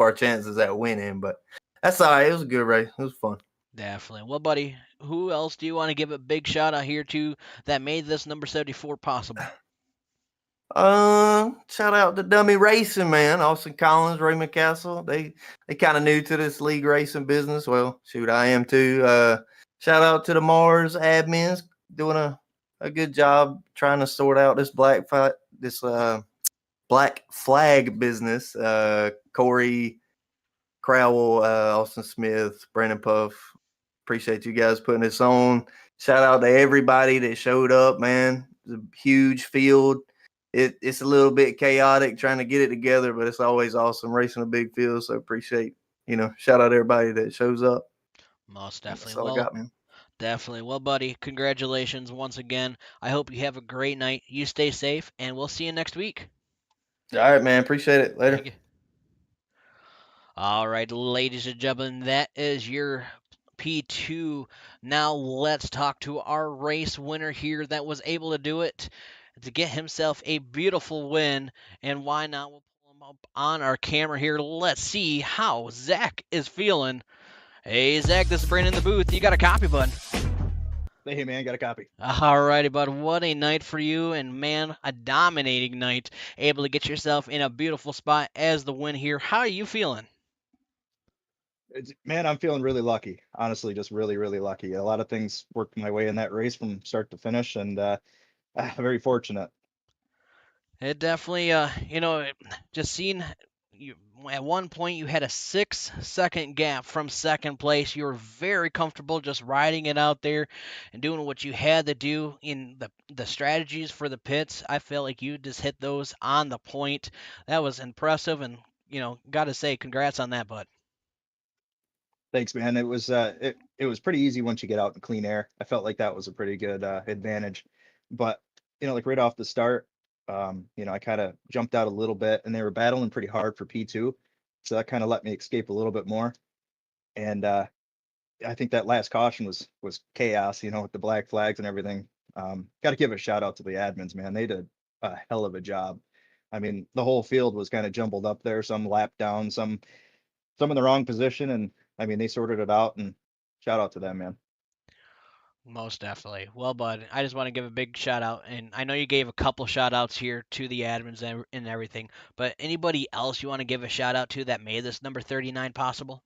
our chances at winning. But that's all right. It was a good race. It was fun. Definitely. Well, buddy, who else do you want to give a big shout out here to that made this number 74 possible? Shout out to Dummy Racing, man. Austin Collins, Raymond Castle. They kind of new to this league racing business. Well, shoot, I am too. Shout out to the Mars admins doing a good job trying to sort out this black flag business. Corey Crowell, Austin Smith, Brandon Puff. Appreciate you guys putting this on. Shout out to everybody that showed up, man. It's a huge field. It's a little bit chaotic trying to get it together, but it's always awesome racing a big field. So appreciate, shout out to everybody that shows up. Most definitely. That's all I got, man. Definitely. Well, buddy, congratulations once again. I hope you have a great night. You stay safe, and we'll see you next week. All right, man. Appreciate it. Later. Thank you. All right, ladies and gentlemen, that is your P2. Now let's talk to our race winner here that was able to do it to get himself a beautiful win. And why not? We'll pull him up on our camera here. Let's see how Zach is feeling. Hey, Zach, this is Brandon in the booth. You got a copy, bud? Hey, man, got a copy. All righty, bud. What a night for you, and man, a dominating night. Able to get yourself in a beautiful spot as the win here. How are you feeling? Man, I'm feeling really lucky. Honestly, just really, really lucky. A lot of things worked my way in that race from start to finish, and very fortunate. It definitely, just seeing you at one point you had a 6-second gap from second place. You were very comfortable just riding it out there and doing what you had to do in the strategies for the pits. I felt like you just hit those on the point. That was impressive, and got to say congrats on that, bud. Thanks, man. It was it was pretty easy once you get out in clean air. I felt like that was a pretty good advantage. But like right off the start, I kind of jumped out a little bit, and they were battling pretty hard for P2, so that kind of let me escape a little bit more. And I think that last caution was chaos, with the black flags and everything. Got to give a shout out to the admins, man. They did a hell of a job. I mean, the whole field was kind of jumbled up there, some lap down, some in the wrong position, and I mean, they sorted it out, and shout out to them, man. Most definitely. Well, bud, I just want to give a big shout out, and I know you gave a couple shout outs here to the admins and everything, but anybody else you want to give a shout out to that made this number 39 possible?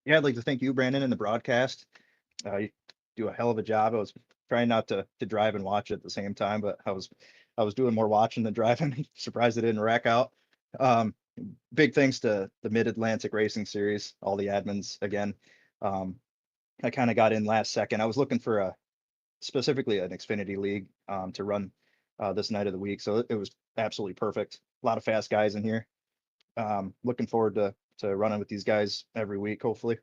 Yeah, I'd like to thank you, Brandon, and the broadcast. You do a hell of a job. I was trying not to drive and watch at the same time, but I was doing more watching than driving. Surprised it didn't rack out. Big thanks to the Mid-Atlantic Racing Series, all the admins again. I kind of got in last second. I was looking for specifically an Xfinity League to run this night of the week, so it was absolutely perfect. A lot of fast guys in here. Looking forward to running with these guys every week, hopefully.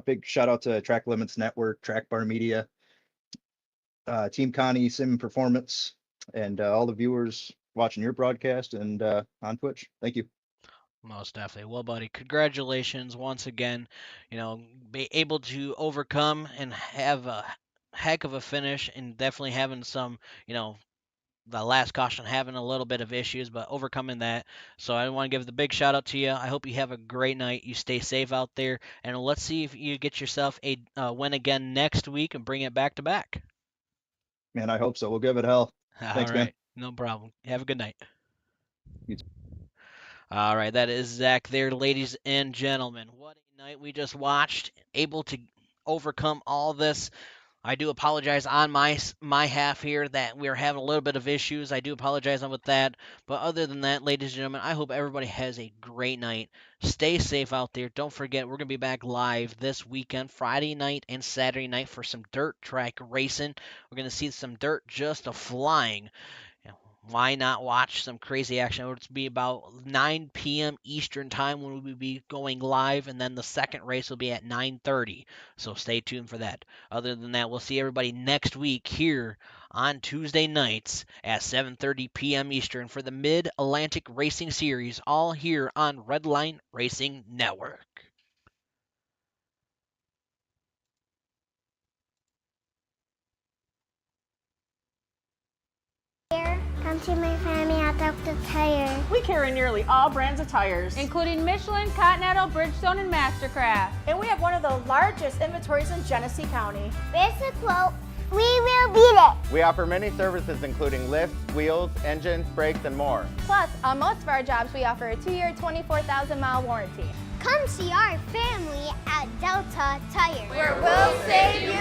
Big shout out to Track Limits Network, Track Bar Media, Team Connie Sim Performance, and all the viewers watching your broadcast and on Twitch. Thank you. Most definitely. Well, buddy, congratulations once again. Be able to overcome and have a heck of a finish, and definitely having some, the last caution having a little bit of issues, but overcoming that. So I want to give the big shout out to you. I hope you have a great night. You stay safe out there, and let's see if you get yourself a win again next week and bring it back to back. Man, I hope so. We'll give it hell. Thanks, All right, man. no problem. Have a good night. You too. All right, that is Zach there, ladies and gentlemen. What a night we just watched. Able to overcome all this. I do apologize on my half here that we're having a little bit of issues. I do apologize with that. But other than that, ladies and gentlemen, I hope everybody has a great night. Stay safe out there. Don't forget, we're going to be back live this weekend, Friday night and Saturday night, for some dirt track racing. We're going to see some dirt just a-flying. Why not watch some crazy action? It'll be about 9 p.m. Eastern time when we will be going live, and then the second race will be at 9:30. So stay tuned for that. Other than that, we'll see everybody next week here on Tuesday nights at 7:30 p.m. Eastern for the Mid-Atlantic Racing Series, all here on Redline Racing Network. Come to my family at the tire. We carry nearly all brands of tires, including Michelin, Continental, Bridgestone, and Mastercraft. and we have one of the largest inventories in Genesee County. Basic quote, we will beat it. We offer many services including lifts, wheels, engines, brakes, and more. Plus, on most of our jobs, we offer a 2-year, 24,000-mile warranty. Come see our family at Delta Tire. Where we'll save